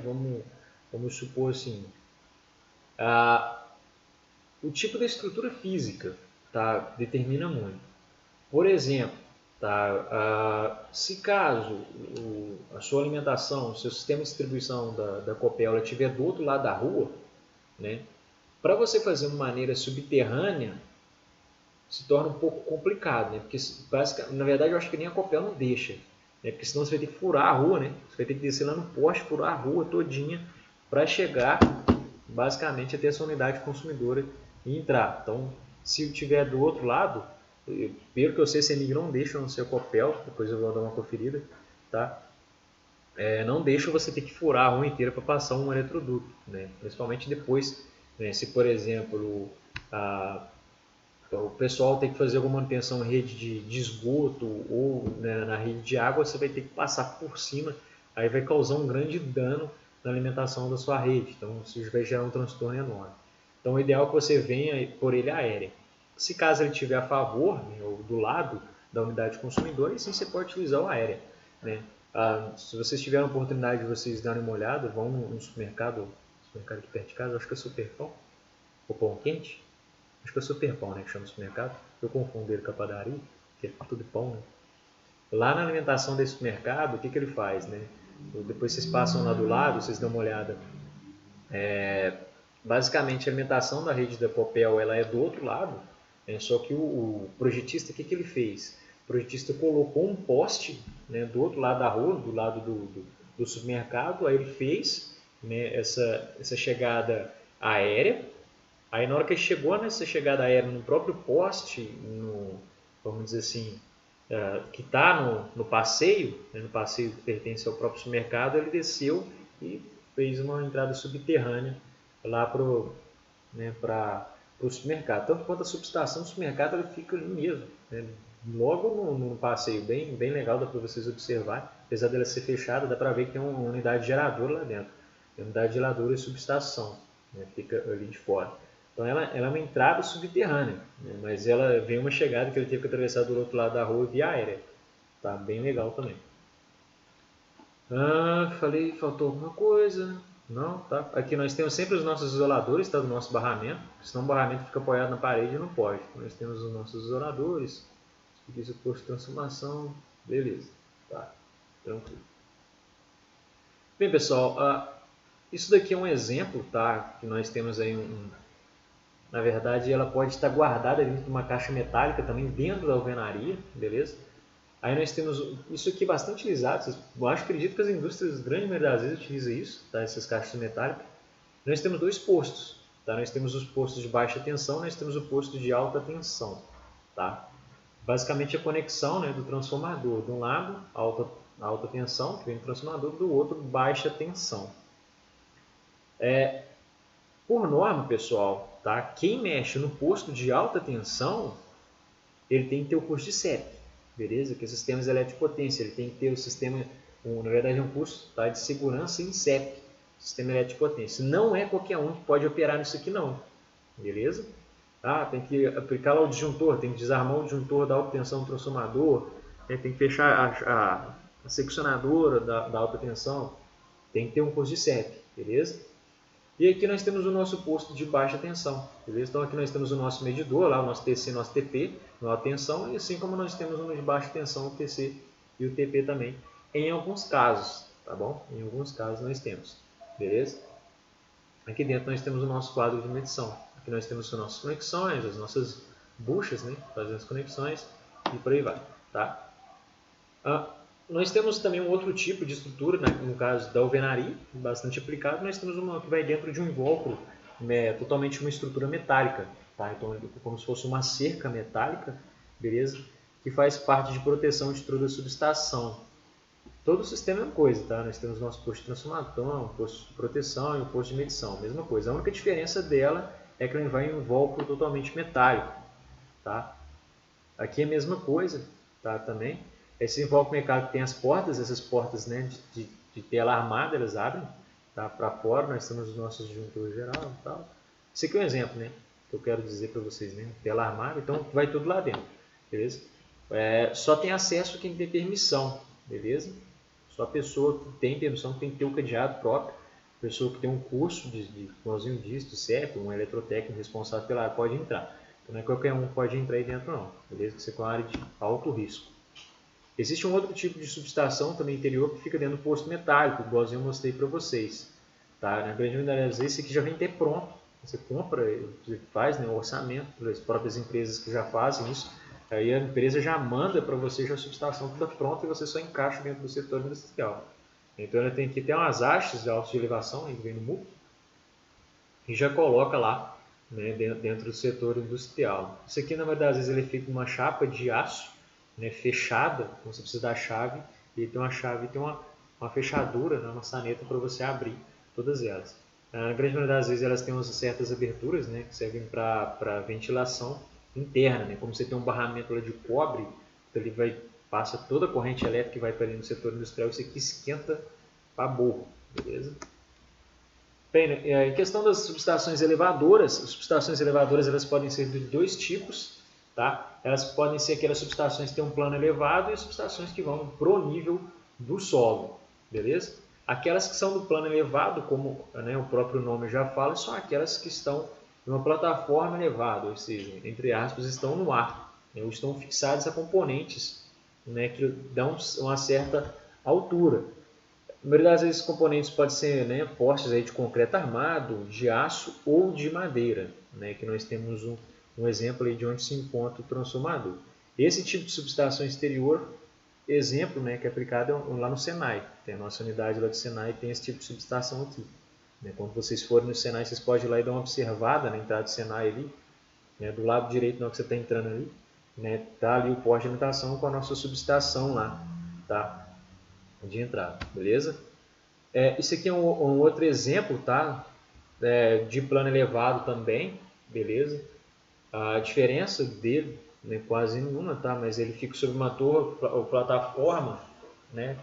vamos supor assim, o tipo da estrutura física, tá, determina muito. Por exemplo, tá, se caso a sua alimentação, o seu sistema de distribuição da Copel estiver do outro lado da rua, né, para você fazer uma maneira subterrânea, se torna um pouco complicado, né? Porque na verdade eu acho que nem a Copel não deixa, né? Porque senão você vai ter que furar a rua, né? Você vai ter que descer lá no poste, furar a rua todinha para chegar basicamente até essa unidade consumidora e entrar. Então, se tiver do outro lado, pelo que eu sei, a CEMIG não deixa no seu Copel, depois eu vou dar uma conferida, tá? Não deixa você ter que furar a rua inteira para passar um eletroduto, né? Principalmente depois, né? Se por exemplo o pessoal tem que fazer alguma manutenção em rede de esgoto ou, né, na rede de água, você vai ter que passar por cima, aí vai causar um grande dano na alimentação da sua rede, então isso vai gerar um transtorno enorme. Então o ideal é que você venha por ele aérea. Se caso ele estiver a favor, né, ou do lado da unidade consumidora, sim você pode utilizar o aérea, né? Se vocês tiverem a oportunidade de vocês darem uma olhada, vão no supermercado aqui perto de casa, acho que é Superpão, ou Pão Quente, acho que é Superpão, né, que chama o supermercado. Eu confundo ele com a padaria, que é tudo pão, né? Lá na alimentação desse supermercado, o que ele faz, né? Depois vocês passam lá do lado, vocês dão uma olhada. Basicamente, a alimentação da rede da Copel ela é do outro lado, né? Só que o projetista, o que ele fez? O projetista colocou um poste, né, do outro lado da rua, do lado do supermercado, aí ele fez, né, essa chegada aérea. Aí na hora que ele chegou nessa chegada aérea no próprio poste, vamos dizer assim, que está no passeio, né, no passeio que pertence ao próprio supermercado, ele desceu e fez uma entrada subterrânea lá para o supermercado. Tanto quanto a subestação do supermercado, ele fica ali mesmo, né, logo no passeio, bem legal, dá para vocês observar. Apesar dela ser fechada, dá para ver que tem uma unidade geradora lá dentro. Tem unidade geradora e subestação, né, fica ali de fora. Então ela é uma entrada subterrânea, né? Mas ela vem uma chegada que ele teve que atravessar do outro lado da rua via aérea. Tá bem legal também. Falei, faltou alguma coisa? Não, tá. Aqui nós temos sempre os nossos isoladores, tá, do nosso barramento. Senão o barramento fica apoiado na parede e não pode. Então, nós temos os nossos isoladores. Aqui diz o posto de transformação. Beleza, tá, tranquilo. Bem, pessoal, isso daqui é um exemplo, tá? Que nós temos aí na verdade, ela pode estar guardada dentro de uma caixa metálica também dentro da alvenaria, beleza? Aí nós temos isso aqui bastante utilizado. Eu acredito que as indústrias, grande maioria das vezes, utilizam isso, tá? Essas caixas metálicas. Nós temos dois postos, tá? Nós temos os postos de baixa tensão, nós temos o posto de alta tensão, tá? Basicamente a conexão, né, do transformador, de um lado alta tensão, que vem do transformador, do outro baixa tensão. Por norma, pessoal, tá? Quem mexe no posto de alta tensão, ele tem que ter o curso de CEP, beleza? Que é sistemas de eletropotência, ele tem que ter o sistema, na verdade é um curso, tá, de segurança em CEP, sistema de eletropotência. Não é qualquer um que pode operar nisso aqui não, beleza? Tem que aplicar lá o disjuntor, tem que desarmar o disjuntor da alta tensão do transformador, tem que fechar a seccionadora da alta tensão, tem que ter um curso de CEP, beleza? E aqui nós temos o nosso posto de baixa tensão, beleza? Então aqui nós temos o nosso medidor, lá o nosso TC e nosso TP, na alta tensão, e assim como nós temos no de baixa tensão, o TC e o TP também, em alguns casos, tá bom? Em alguns casos nós temos, beleza? Aqui dentro nós temos o nosso quadro de medição. Aqui nós temos as nossas conexões, as nossas buchas, né? Fazendo as conexões e por aí vai, tá? Nós temos também um outro tipo de estrutura, né, no caso da alvenaria, bastante aplicado. Nós temos uma que vai dentro de um invólucro, totalmente uma estrutura metálica, tá? Então, como se fosse uma cerca metálica, beleza? Que faz parte de proteção de toda a subestação. Todo o sistema é uma coisa, tá? Nós temos nosso posto de transformação, posto de proteção e o posto de medição, mesma coisa. A única diferença dela é que ela vai em um invólucro totalmente metálico, tá? Aqui é a mesma coisa, tá? Também. Esse invólucro mecânico tem as portas, essas portas, né, de tela armada, elas abrem, tá? Para fora, nós temos os nossos disjuntores geral e tal. Esse aqui é um exemplo, né? Que eu quero dizer para vocês, né? Tela armada, então vai tudo lá dentro, beleza? Só tem acesso quem tem permissão, beleza? Só a pessoa que tem permissão, que tem que ter o cadeado próprio, pessoa que tem um curso igualzinho disso, de CEP, um eletrotécnico responsável pela área pode entrar. Então não é qualquer um que pode entrar aí dentro não, beleza? Você com a área de alto risco. Existe um outro tipo de subestação também interior que fica dentro do posto metálico, igualzinho eu mostrei para vocês. Tá? Na grande maioria das vezes, esse aqui já vem ter pronto. Você compra, você faz, né, o orçamento, as próprias empresas que já fazem isso. Aí a empresa já manda para você já a subestação toda pronta e você só encaixa dentro do setor industrial. Então ela tem que ter umas hastes de alta de elevação, que vem no MUP, e já coloca lá, né, dentro do setor industrial. Isso aqui, na verdade, às vezes ele é feito numa chapa de aço, né, fechada, então você precisa da chave, e tem uma chave, tem uma fechadura, né, uma maçaneta para você abrir todas elas. A grande maioria das vezes elas têm umas certas aberturas, né, que servem para ventilação interna, né, como você tem um barramento lá de cobre, então ele passa toda a corrente elétrica que vai para ali no setor industrial, isso aqui esquenta para burro, beleza? Bem, em questão das subestações elevadoras, as subestações elevadoras elas podem ser de dois tipos, tá? Elas podem ser aquelas subestações que têm um plano elevado e subestações que vão pro nível do solo, beleza? Aquelas que são do plano elevado, como, né, o próprio nome já fala, são aquelas que estão em uma plataforma elevada, ou seja, entre aspas, estão no ar, né, ou estão fixadas a componentes, né, que dão uma certa altura. A maioria das vezes, componentes podem ser, né, postes aí de concreto armado, de aço ou de madeira, né, que nós temos um exemplo aí de onde se encontra o transformador. Esse tipo de subestação exterior, exemplo, né, que é aplicado lá no Senai. Tem a nossa unidade lá do Senai, tem esse tipo de subestação aqui. Né, quando vocês forem no Senai, vocês podem ir lá e dar uma observada na entrada do Senai ali, né, do lado direito, na hora que você está entrando ali, né, tá ali o poste de alimentação com a nossa subestação lá, tá? De entrada, beleza? Isso aqui é um outro exemplo, tá? De plano elevado também, beleza? A diferença dele, né, quase nenhuma, tá? Mas ele fica sobre uma torre ou plataforma, né?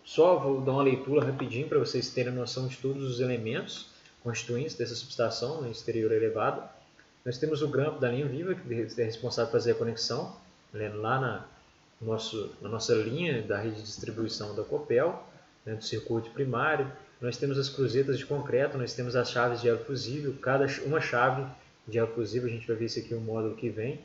Só vou dar uma leitura rapidinho para vocês terem noção de todos os elementos constituintes dessa subestação, né, exterior elevado. Nós temos o grampo da linha viva, que é responsável por fazer a conexão, né, lá na nossa linha da rede de distribuição da Copel, né, do circuito primário. Nós temos as cruzetas de concreto, nós temos as chaves de elo fusível, uma chave de elo fusível, a gente vai ver isso aqui no módulo que vem,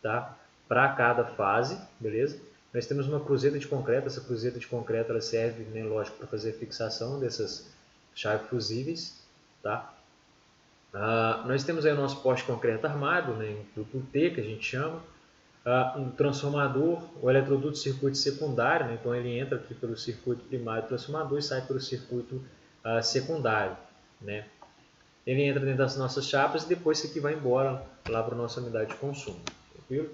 tá? Para cada fase, beleza? Nós temos uma cruzeta de concreto, essa cruzeta de concreto ela serve, né, lógico, para fazer a fixação dessas chaves fusíveis, tá? Nós temos aí o nosso poste de concreto armado, né, em duplo T, que a gente chama, um transformador, o eletroduto de circuito secundário, né? Então ele entra aqui pelo circuito primário do transformador e sai pelo circuito secundário, né? Ele entra dentro das nossas chapas e depois isso aqui vai embora lá para a nossa unidade de consumo, tranquilo?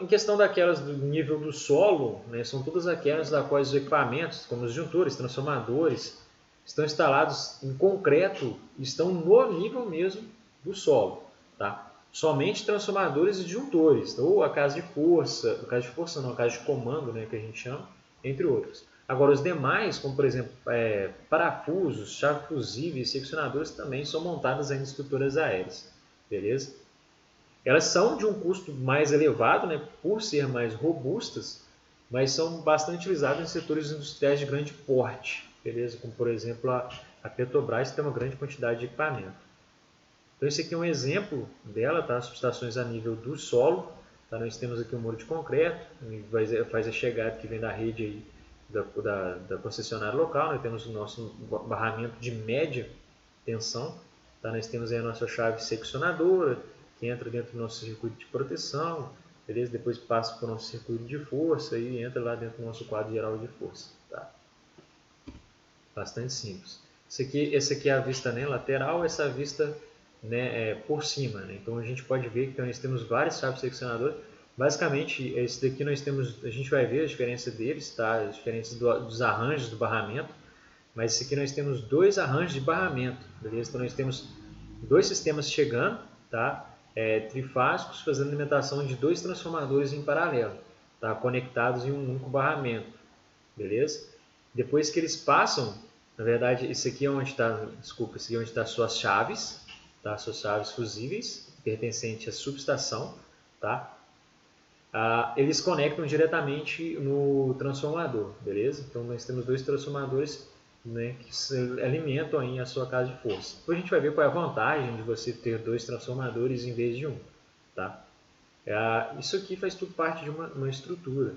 Em questão daquelas do nível do solo, né, são todas aquelas das quais os equipamentos, como os disjuntores, transformadores, estão instalados em concreto, estão no nível mesmo do solo, tá? Somente transformadores e disjuntores, ou a casa de força não, a casa de comando, né, que a gente chama, entre outros. Agora, os demais, como por exemplo, parafusos, chave fusíveis e seccionadores, também são montadas em estruturas aéreas, beleza? Elas são de um custo mais elevado, né, por ser mais robustas, mas são bastante utilizadas em setores industriais de grande porte, beleza? Como por exemplo a Petrobras, que tem uma grande quantidade de equipamento. Então esse aqui é um exemplo dela, tá? Subestações a nível do solo. Tá? Nós temos aqui um muro de concreto, faz a chegada que vem da rede aí, da concessionária local. Nós temos o nosso barramento de média tensão. Tá? Nós temos aí a nossa chave seccionadora, que entra dentro do nosso circuito de proteção, beleza? Depois passa para o nosso circuito de força e entra lá dentro do nosso quadro geral de força. Tá? Bastante simples. Essa aqui é a vista, né, lateral, essa vista, né, por cima. Né? Então a gente pode ver que nós temos várias chaves seccionadoras Basicamente, esse daqui nós temos, a gente vai ver a diferença deles, tá? As diferenças dos arranjos do barramento, mas esse aqui nós temos dois arranjos de barramento, beleza? Então nós temos dois sistemas chegando, tá? Trifásicos, fazendo alimentação de dois transformadores em paralelo, tá? Conectados em um único barramento, beleza? Depois que eles passam, na verdade, esse aqui é onde está, desculpa, esse aqui é onde está suas chaves, tá? Suas chaves fusíveis, pertencentes à subestação, tá? Eles conectam diretamente no transformador, beleza? Então nós temos dois transformadores, né, que alimentam aí a sua casa de força. Depois a gente vai ver qual é a vantagem de você ter dois transformadores em vez de um, tá? Isso aqui faz tudo parte de uma estrutura.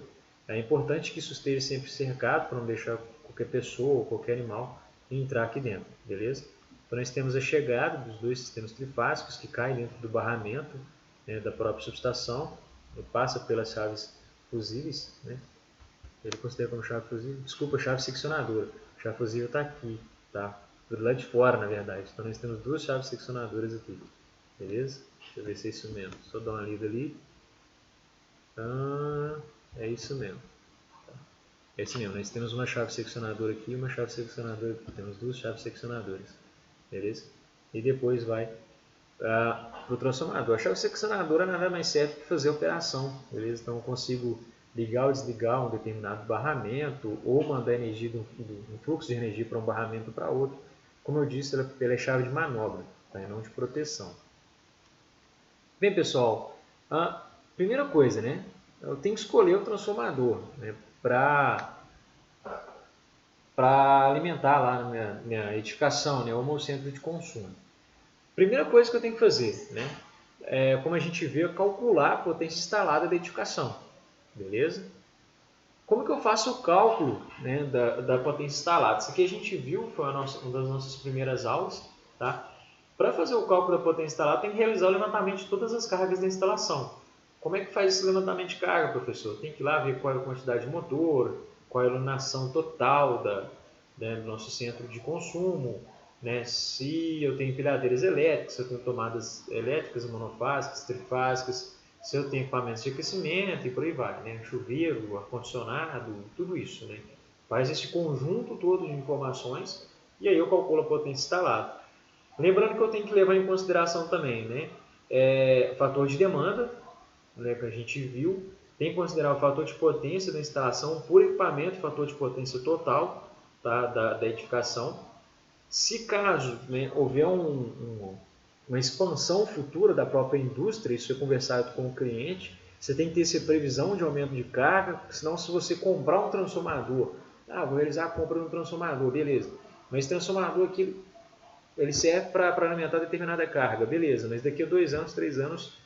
É importante que isso esteja sempre cercado para não deixar qualquer pessoa ou qualquer animal entrar aqui dentro, beleza? Então nós temos a chegada dos dois sistemas trifásicos que caem dentro do barramento, né, da própria subestação, passa pelas chaves fusíveis, né? Ele considera como chave fusível, desculpa, chave seccionadora. A chave fusível está aqui, tá? Do lado de fora, na verdade. Então nós temos duas chaves seccionadoras aqui, beleza? Deixa eu ver se é isso mesmo. Só dar uma lida ali. É isso mesmo. É isso mesmo. Nós temos uma chave seccionadora aqui e uma chave seccionadora aqui. Temos duas chaves seccionadoras, beleza? E depois vai para o transformador. A chave seccionadora nada mais serve que fazer a operação, beleza? Então eu consigo ligar ou desligar um determinado barramento ou mandar energia um fluxo de energia para um barramento para outro. Como eu disse, ela é chave de manobra, tá? E não de proteção. Bem, pessoal, a primeira coisa, né? Eu tenho que escolher o transformador, né, para alimentar lá na minha edificação, né, ou meu centro de consumo. Primeira coisa que eu tenho que fazer, né, como a gente vê, é calcular a potência instalada da edificação, beleza? Como que eu faço o cálculo, né, da potência instalada? Isso aqui a gente viu, foi uma das nossas primeiras aulas, tá? Para fazer o cálculo da potência instalada, tem que realizar o levantamento de todas as cargas da instalação. Como é que faz esse levantamento de carga, professor? Tem que ir lá ver qual é a quantidade de motor, qual é a iluminação total do nosso centro de consumo, né? Se eu tenho empilhadeiras elétricas, se eu tenho tomadas elétricas monofásicas, trifásicas, se eu tenho equipamentos de aquecimento e por aí vai, né? Chuveiro, ar-condicionado, tudo isso, né? Faz esse conjunto todo de informações e aí eu calculo a potência instalada. Lembrando que eu tenho que levar em consideração também, né? Fator de demanda, né, que a gente viu, tem que considerar o fator de potência da instalação por equipamento, fator de potência total, tá, da edificação. Se caso, né, houver uma expansão futura da própria indústria, isso é conversado com o cliente, você tem que ter essa previsão de aumento de carga, senão se você comprar um transformador, vou realizar a compra de um transformador, beleza, mas esse transformador aqui ele serve para alimentar determinada carga, beleza, mas daqui a 2 anos, 3 anos,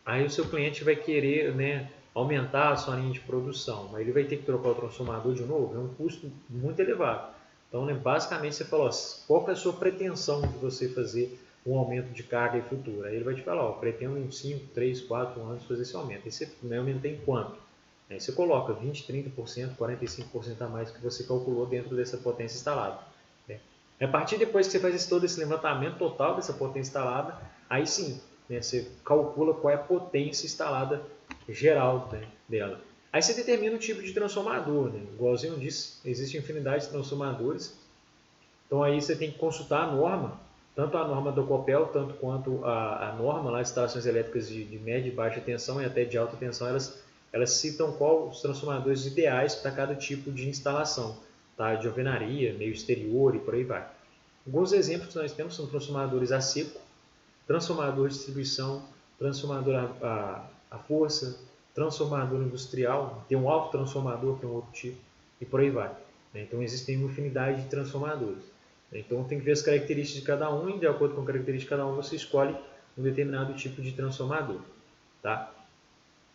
aí o seu cliente vai querer, né, aumentar a sua linha de produção, mas ele vai ter que trocar o transformador de novo, é um custo muito elevado. Então, né, basicamente, você falou, qual que é a sua pretensão de você fazer um aumento de carga futura? Aí ele vai te falar, pretendo em 5, 3, 4 anos fazer esse aumento. Aí você aumenta em quanto? Aí você coloca 20, 30%, 45% a mais que você calculou dentro dessa potência instalada. Né? A partir depois que você faz todo esse levantamento total dessa potência instalada, aí sim, né, você calcula qual é a potência instalada geral, né, dela. Aí você determina o tipo de transformador, né? Igualzinho eu disse, existe infinidade de transformadores. Então aí você tem que consultar a norma, tanto a norma do Copel, tanto quanto a norma lá de instalações elétricas de média e baixa tensão e até de alta tensão, elas citam quais os transformadores ideais para cada tipo de instalação, tá? De alvenaria, meio exterior e por aí vai. Alguns exemplos que nós temos são transformadores a seco, transformador de distribuição, transformador a força, transformador industrial, tem um autotransformador que é um outro tipo, e por aí vai. Então existem uma infinidade de transformadores. Então tem que ver as características de cada um e de acordo com a característica de cada um você escolhe um determinado tipo de transformador. Tá?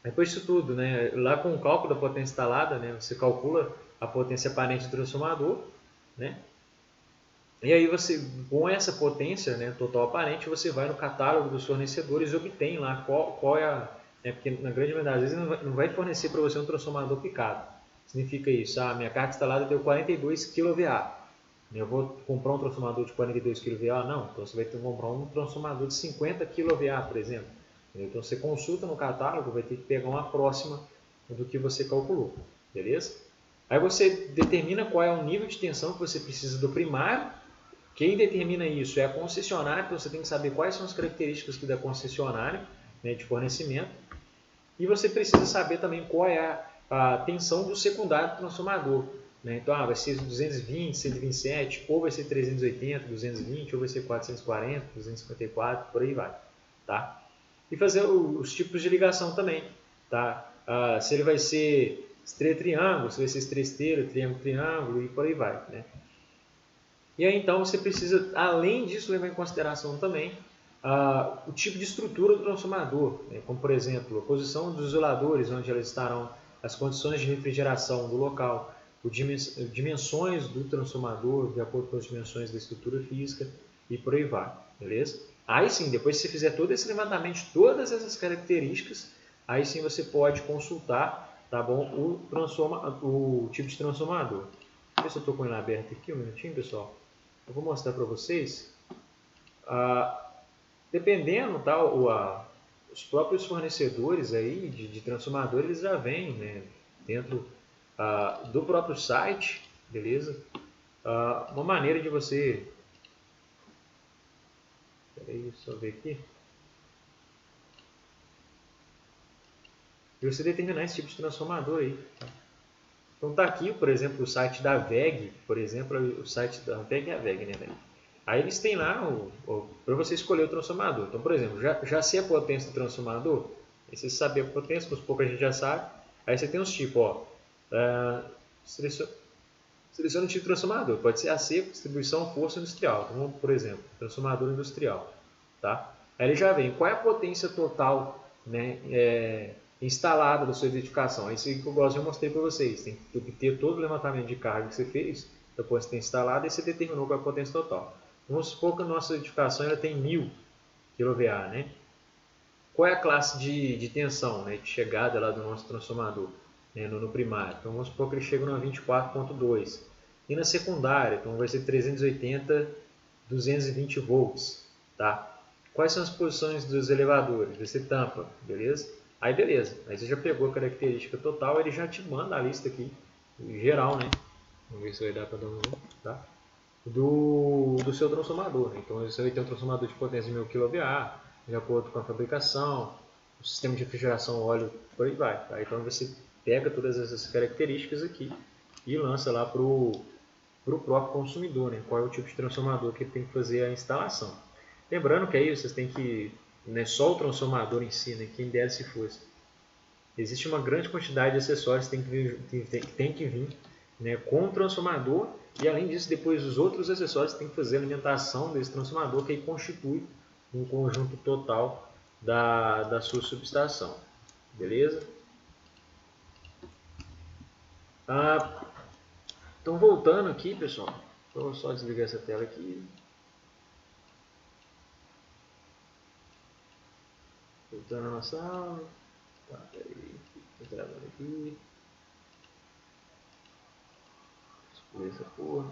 Depois disso tudo, né, lá com o cálculo da potência instalada, né, você calcula a potência aparente do transformador, né, e aí você, com essa potência, né, total aparente, você vai no catálogo dos fornecedores e obtém lá qual é a... porque na grande maioria das vezes não vai fornecer para você um transformador picado. Significa isso, minha carga instalada deu 42 kVA. Eu vou comprar um transformador de 42 kVA? Não, então você vai ter que comprar um transformador de 50 kVA, por exemplo. Entendeu? Então você consulta no catálogo, vai ter que pegar uma próxima do que você calculou, beleza? Aí você determina qual é o nível de tensão que você precisa do primário. Quem determina isso é a concessionária, então você tem que saber quais são as características da concessionária, né, de fornecimento. E você precisa saber também qual é a tensão do secundário do transformador. Né? Então, vai ser 220, 127, ou vai ser 380, 220, ou vai ser 440, 254, por aí vai. Tá? E fazer os tipos de ligação também. Tá? Se ele vai ser estrela-triângulo, se vai ser estrela-esteira, triângulo-triângulo e por aí vai. Né? E aí então você precisa, além disso, levar em consideração também o tipo de estrutura do transformador, né? Como por exemplo, a posição dos isoladores, onde elas estarão, as condições de refrigeração do local, dimensões do transformador, de acordo com as dimensões da estrutura física e por aí vai, beleza? Aí sim, depois que você fizer todo esse levantamento de todas essas características, aí sim você pode consultar, tá bom, o tipo de transformador. Deixa eu ver se eu estou com ele aberto aqui, um minutinho, pessoal. Eu vou mostrar para vocês. Dependendo, tá, os próprios fornecedores aí de transformadores, eles já vêm, né, dentro do próprio site, beleza? Uma maneira de você... Peraí, só ver aqui. De você determinar esse tipo de transformador aí. Tá? Então tá aqui, por exemplo, o site da VEG, por exemplo, o site da VEG é a VEG, né, velho? Aí eles têm lá para você escolher o transformador. Então, por exemplo, já sei a potência do transformador, aí você sabe a potência, mas pouco a gente já sabe. Aí você tem os tipos, seleciona o tipo de transformador. Pode ser AC, distribuição, força industrial. Então, por exemplo, transformador industrial. Tá? Aí ele já vem, qual é a potência total, né, instalada da sua edificação. É isso que eu gosto de mostrar para vocês. Tem que ter todo o levantamento de carga que você fez, da potência instalada, e você determinou qual é a potência total. Vamos supor que a nossa edificação ela tem 1000 kVA, né? Qual é a classe de tensão, né, de chegada lá do nosso transformador, né, no primário? Então vamos supor que ele chega no 24.2. E na secundária, então vai ser 380, 220 volts, tá? Quais são as posições dos elevadores? Vai ser tampa, beleza? Aí beleza, aí você já pegou a característica total, ele já te manda a lista aqui, geral, né? Vamos ver se vai dar para dar um zoom, tá? Do seu transformador, né? Então você vai ter um transformador de potência de 1000 kVA, de acordo com a fabricação, o sistema de refrigeração, óleo, por aí vai, tá? Então você pega todas essas características aqui e lança lá para o próprio consumidor, né? Qual é o tipo de transformador que ele tem que fazer a instalação. Lembrando que aí vocês têm que, não é só o transformador em si, né? Quem dera se fosse. Existe uma grande quantidade de acessórios que tem que vir, né, com o transformador, e além disso, depois os outros acessórios têm que fazer a alimentação desse transformador, que aí constitui um conjunto total da sua subestação. Beleza? Então voltando aqui, pessoal, vou só desligar essa tela aqui. Voltando a nossa aula. Tá, peraí, estou gravando aqui. Excluir essa porra.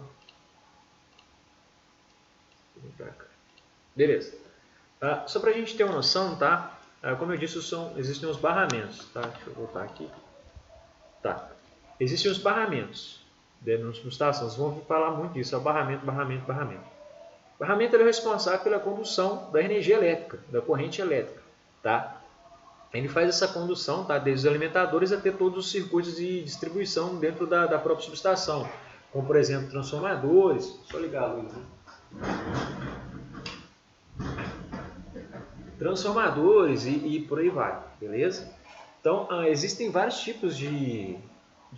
Vem pra cá. Beleza. Só para a gente ter uma noção, tá? Como eu disse, existem os barramentos, tá? Deixa eu voltar aqui. Tá. Existem os barramentos dentro da subestação. Vocês vão falar muito disso, é o barramento. O barramento é o responsável pela condução da energia elétrica, da corrente elétrica, tá? Ele faz essa condução, tá? Desde os alimentadores até todos os circuitos de distribuição dentro da própria subestação, como por exemplo transformadores. Só ligar a luz, né? Transformadores e por aí vai, beleza? Então, existem vários tipos de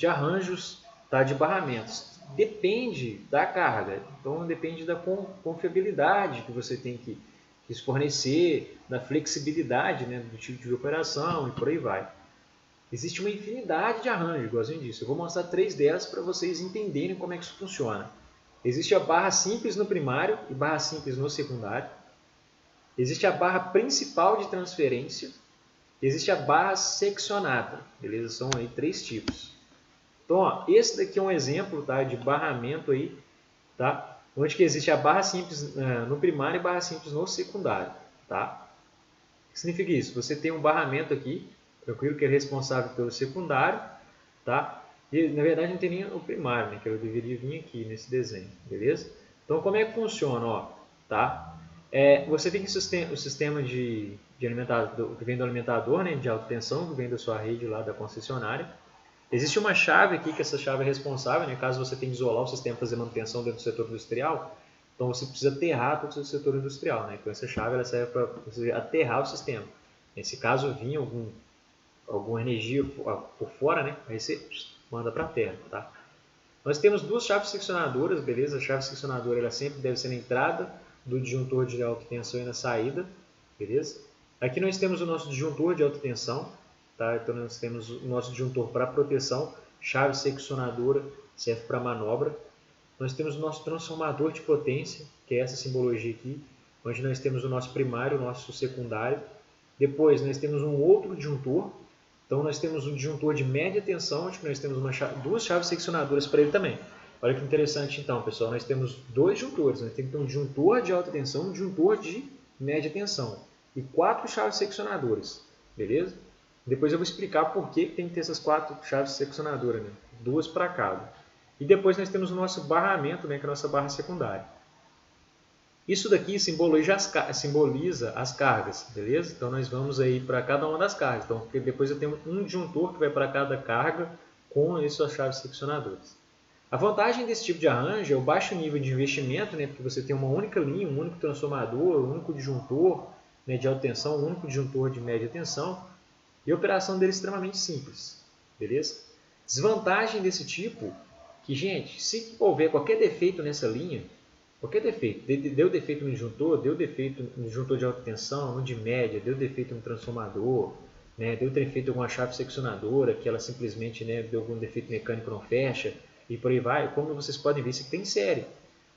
arranjos, tá, de barramentos. Depende da carga, então depende da confiabilidade que você tem que fornecer, da flexibilidade, né, do tipo de operação e por aí vai. Existe uma infinidade de arranjos, igualzinho disso. Eu vou mostrar 3 delas para vocês entenderem como é que isso funciona. Existe a barra simples no primário e barra simples no secundário. Existe a barra principal de transferência. Existe a barra seccionada, beleza? São aí 3 tipos. Então, ó, esse daqui é um exemplo, tá, de barramento aí, tá? Onde que existe a barra simples no primário e barra simples no secundário, tá? que significa isso? Você tem um barramento aqui, tranquilo, que é responsável pelo secundário, tá? E na verdade não tem nem o primário, né, que eu deveria vir aqui nesse desenho, beleza? Então como é que funciona, ó, tá? Você tem o sistema de alimentador, que vem do alimentador, né, de alta tensão, que vem da sua rede lá da concessionária. Existe uma chave aqui, que essa chave é responsável, né, caso você tenha que isolar o sistema, fazer manutenção dentro do setor industrial, então você precisa aterrar todo o seu setor industrial, né? Então essa chave ela serve para você aterrar o sistema. Nesse caso, vinha alguma energia por fora, né? Aí você manda para a terra, tá? Nós temos duas chaves seccionadoras, beleza? A chave seccionadora ela sempre deve ser na entrada do disjuntor de alta tensão e na saída, beleza? Aqui nós temos o nosso disjuntor de alta tensão, tá? Então nós temos o nosso disjuntor para proteção, chave seccionadora serve para manobra. Nós temos o nosso transformador de potência, que é essa simbologia aqui, onde nós temos o nosso primário, o nosso secundário. Depois nós temos um outro disjuntor, então nós temos um disjuntor de média tensão, onde nós temos duas chaves seccionadoras para ele também. Olha que interessante então, pessoal, nós temos dois disjuntores, nós temos um disjuntor de alta tensão e um disjuntor de média tensão. E 4 chaves seccionadoras, beleza? Depois eu vou explicar por que tem que ter essas 4 chaves seccionadoras, né? 2 para cada. E depois nós temos o nosso barramento, né, que é a nossa barra secundária. Isso daqui simboliza as cargas, beleza? Então nós vamos aí para cada uma das cargas. Então depois eu tenho um disjuntor que vai para cada carga com as suas chaves seccionadoras. A vantagem desse tipo de arranjo é o baixo nível de investimento, né, porque você tem uma única linha, um único transformador, um único disjuntor, né, de alta tensão, um único disjuntor de média tensão, e a operação dele é extremamente simples, beleza? Desvantagem desse tipo que, gente, se houver qualquer defeito nessa linha, qualquer defeito, deu defeito no disjuntor, deu defeito no disjuntor de alta tensão, no de média, deu defeito no transformador, né, deu defeito em alguma chave seccionadora, que ela simplesmente, né, deu algum defeito mecânico, não fecha, e por aí vai, como vocês podem ver, isso tem série.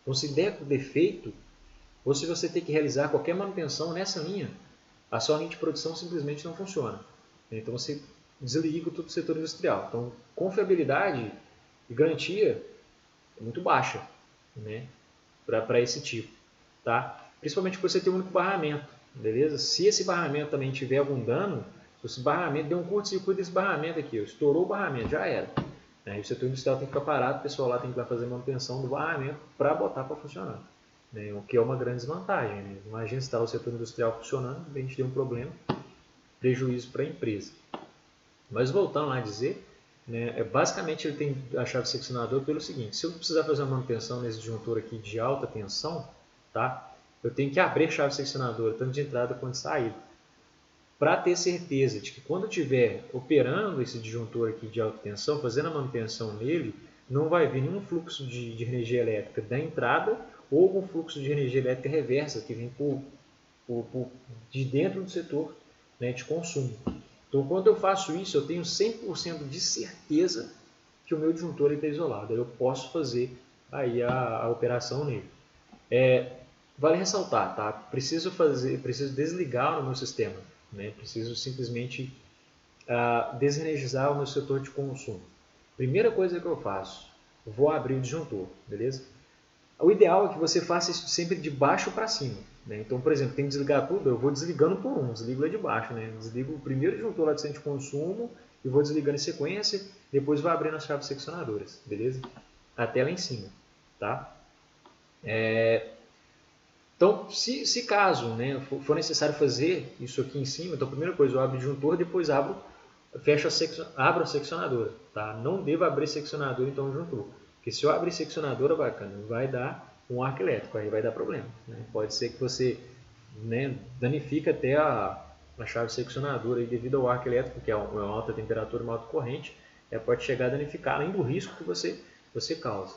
Então, se der defeito, ou se você tem que realizar qualquer manutenção nessa linha, a sua linha de produção simplesmente não funciona. Então, você desliga todo o setor industrial. Então, confiabilidade e garantia é muito baixa, né, para esse tipo, tá? Principalmente porque você tem um único barramento, beleza? Se esse barramento também tiver algum dano, se esse barramento deu um curto-circuito desse barramento aqui, estourou o barramento, já era. Aí o setor industrial tem que ficar parado, o pessoal lá tem que ir lá fazer manutenção do barramento para botar para funcionar, né? O que é uma grande desvantagem, né? Imagina se está o setor industrial funcionando, a gente tem um problema, prejuízo para a empresa. Mas voltando lá a dizer, né, basicamente ele tem a chave seccionadora pelo seguinte: se eu precisar fazer uma manutenção nesse disjuntor aqui de alta tensão, tá, eu tenho que abrir a chave seccionadora tanto de entrada quanto de saída, para ter certeza de que quando eu estiver operando esse disjuntor aqui de alta tensão, fazendo a manutenção nele, não vai vir nenhum fluxo de energia elétrica da entrada ou algum fluxo de energia elétrica reversa que vem de dentro do setor, né, de consumo. Então, quando eu faço isso, eu tenho 100% de certeza que o meu disjuntor está isolado. Eu posso fazer aí a operação nele. Vale ressaltar, tá? Preciso desligar o meu sistema, né? Preciso simplesmente desenergizar o meu setor de consumo. Primeira coisa que eu faço, eu vou abrir o disjuntor, beleza? O ideal é que você faça isso sempre de baixo para cima, né? Então, por exemplo, tem que desligar tudo, eu vou desligando por um, desligo lá de baixo, né? Desligo o primeiro disjuntor lá de centro de consumo e vou desligando em sequência, depois vou abrindo as chaves seccionadoras, beleza? Até lá em cima, tá? Então, se caso, né, for necessário fazer isso aqui em cima, então a primeira coisa eu abro o disjuntor, depois abro a seccionadora, tá? Não devo abrir seccionadora então o disjuntor, porque se eu abrir seccionadora, bacana, vai dar um arco elétrico, aí vai dar problema, né? Pode ser que você, né, danifique até a chave seccionadora aí devido ao arco elétrico, que é uma alta temperatura, uma alta corrente, pode chegar a danificar, além do risco que você causa,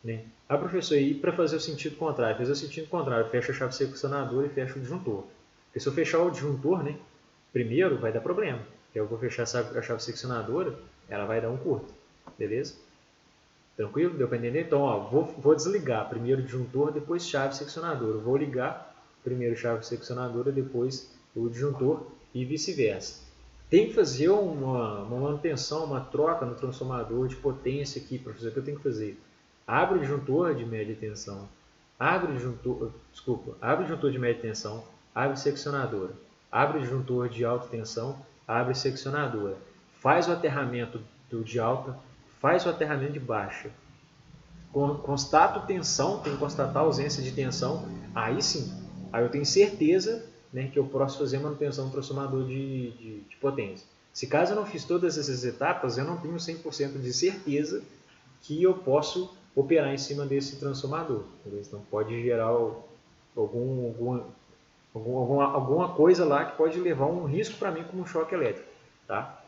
né? Professor, e para fazer o sentido contrário? Fazer o sentido contrário, fecha a chave seccionadora e fecha o disjuntor. Porque se eu fechar o disjuntor, né, primeiro, vai dar problema. Eu vou fechar a chave seccionadora, ela vai dar um curto, beleza? Tranquilo? Deu para entender? Então, ó, vou desligar primeiro o disjuntor, depois chave seccionadora. Vou ligar primeiro chave seccionadora, depois o disjuntor e vice-versa. Tem que fazer uma manutenção, uma troca no transformador de potência aqui, professor, que eu tenho que fazer. Abre o disjuntor de média tensão, abre o disjuntor de média tensão, abre a seccionadora, abre o disjuntor de alta tensão, abre a seccionadora, faz o aterramento de alta, faz o aterramento de baixa, constato tensão, tem que constatar a ausência de tensão, aí sim, aí eu tenho certeza, né, que eu posso fazer manutenção do transformador de potência. Se caso eu não fiz todas essas etapas, eu não tenho 100% de certeza que eu posso operar em cima desse transformador. Então pode gerar alguma coisa lá que pode levar um risco para mim como um choque elétrico. Tá?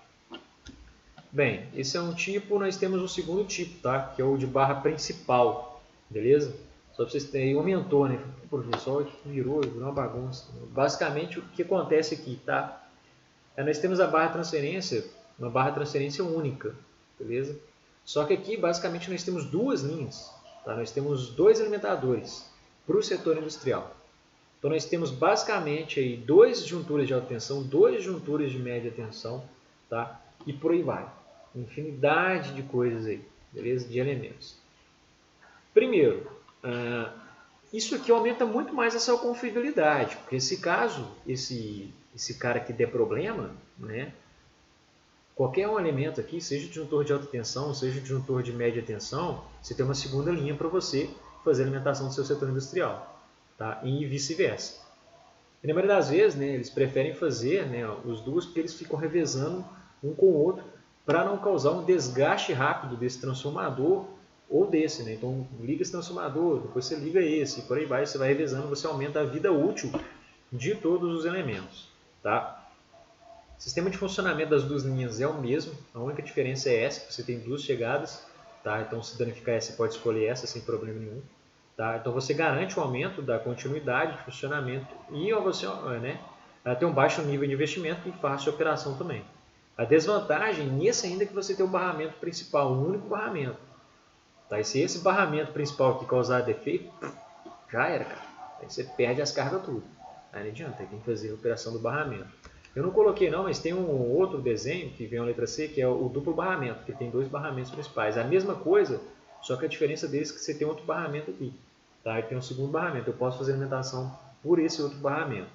Bem, esse é um tipo, nós temos um segundo tipo, tá? Que é o de barra principal, beleza? Só para vocês terem, aumentou, né? O professor virou uma bagunça. Basicamente, o que acontece aqui, tá? Nós temos a barra transferência, uma barra transferência única, beleza? Só que aqui, basicamente, nós temos duas linhas, tá? Nós temos dois alimentadores para o setor industrial. Então, nós temos basicamente aí dois disjuntores de alta tensão, dois disjuntores de média tensão, tá? E por aí vai. Infinidade de coisas aí, beleza? De elementos. Primeiro, isso aqui aumenta muito mais a sua confiabilidade, porque se caso esse cara aqui der problema, né, qualquer um elemento aqui, seja o disjuntor de alta tensão, seja o disjuntor de média tensão, você tem uma segunda linha para você fazer a alimentação do seu setor industrial, tá? E vice-versa. Na maioria das vezes, né, eles preferem fazer, né, os dois porque eles ficam revezando um com o outro para não causar um desgaste rápido desse transformador ou desse, né? Então liga esse transformador, depois você liga esse, e por aí vai, você vai revezando, você aumenta a vida útil de todos os elementos, tá? O sistema de funcionamento das duas linhas é o mesmo, a única diferença é essa, que você tem duas chegadas, tá? Então se danificar essa, você pode escolher essa sem problema nenhum, tá? Então você garante o aumento da continuidade de funcionamento e você, né, tem um baixo nível de investimento e fácil operação também. A desvantagem nisso ainda é que você tem o barramento principal, um único barramento. Tá? E se esse barramento principal aqui causar defeito, já era, cara. Aí você perde as cargas tudo. Aí não adianta, tem que fazer a operação do barramento. Eu não coloquei não, mas tem um outro desenho que vem a letra C, que é o duplo barramento, que tem dois barramentos principais. A mesma coisa, só que a diferença deles é que você tem outro barramento aqui. Tá? E tem um segundo barramento. Eu posso fazer alimentação por esse outro barramento.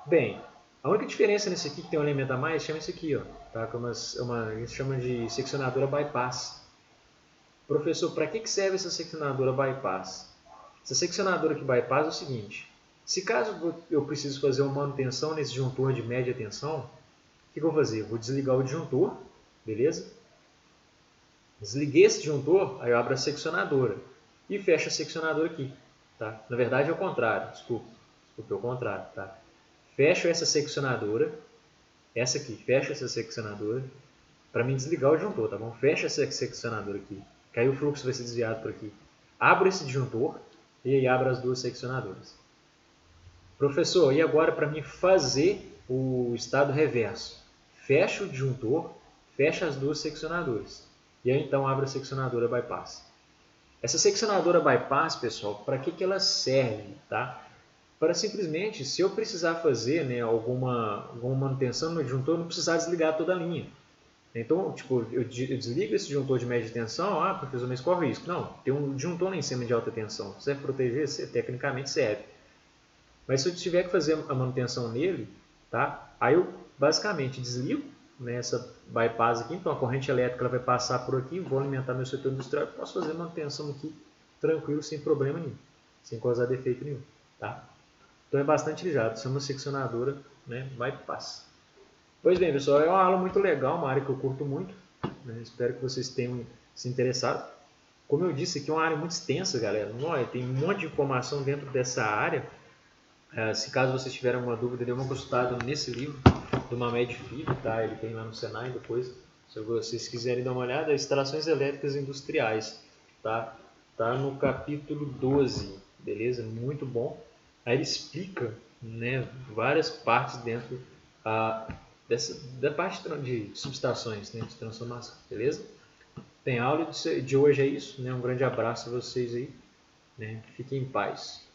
Bem, a única diferença nesse aqui que tem um elemento a mais, chama esse aqui, ó, tá? Que a gente chama de seccionadora bypass. Professor, para que serve essa seccionadora bypass? Essa seccionadora que bypass é o seguinte, se caso eu preciso fazer uma manutenção nesse disjuntor de média tensão, o que eu vou fazer? Vou desligar o disjuntor, beleza? Desliguei esse disjuntor, aí eu abro a seccionadora e fecho a seccionadora aqui, tá? Na verdade é o contrário, desculpa é o contrário, tá? Fecho essa seccionadora, essa aqui, fecho essa seccionadora, para mim desligar o disjuntor, tá bom? Fecha essa seccionadora aqui, que aí o fluxo vai ser desviado por aqui. Abro esse disjuntor e aí abro as duas seccionadoras. Professor, e agora para mim fazer o estado reverso? Fecho o disjuntor, fecho as duas seccionadoras. E aí então abro a seccionadora bypass. Essa seccionadora bypass, pessoal, para que ela serve, tá? Para simplesmente, se eu precisar fazer, né, alguma manutenção no disjuntor, eu não precisar desligar toda a linha. Então, tipo, eu desligo esse disjuntor de média tensão, professor, mas corre o risco. Não, tem um disjuntor lá em cima de alta tensão. Se serve proteger, tecnicamente serve. Mas se eu tiver que fazer a manutenção nele, tá? Aí eu basicamente desligo, né, essa bypass aqui, então a corrente elétrica ela vai passar por aqui, vou alimentar meu setor industrial e posso fazer manutenção aqui tranquilo, sem problema nenhum, sem causar defeito nenhum, tá? Então é bastante ligado, chama seccionadora, né, bypass. Pois bem, pessoal, é uma aula muito legal, uma área que eu curto muito, né? Espero que vocês tenham se interessado. Como eu disse, aqui é uma área muito extensa, galera. Tem um monte de informação dentro dessa área. Se caso vocês tiverem alguma dúvida, dê uma consultada nesse livro do Mamed Filho, tá? Ele tem lá no Senai depois. Se vocês quiserem dar uma olhada, instalações elétricas industriais, tá? Tá no capítulo 12, beleza? Muito bom. Aí ele explica, né, várias partes dentro da parte de subestações, né, de transformação, beleza? Tem aula de hoje, é isso, né? Um grande abraço a vocês aí, né? Fiquem em paz.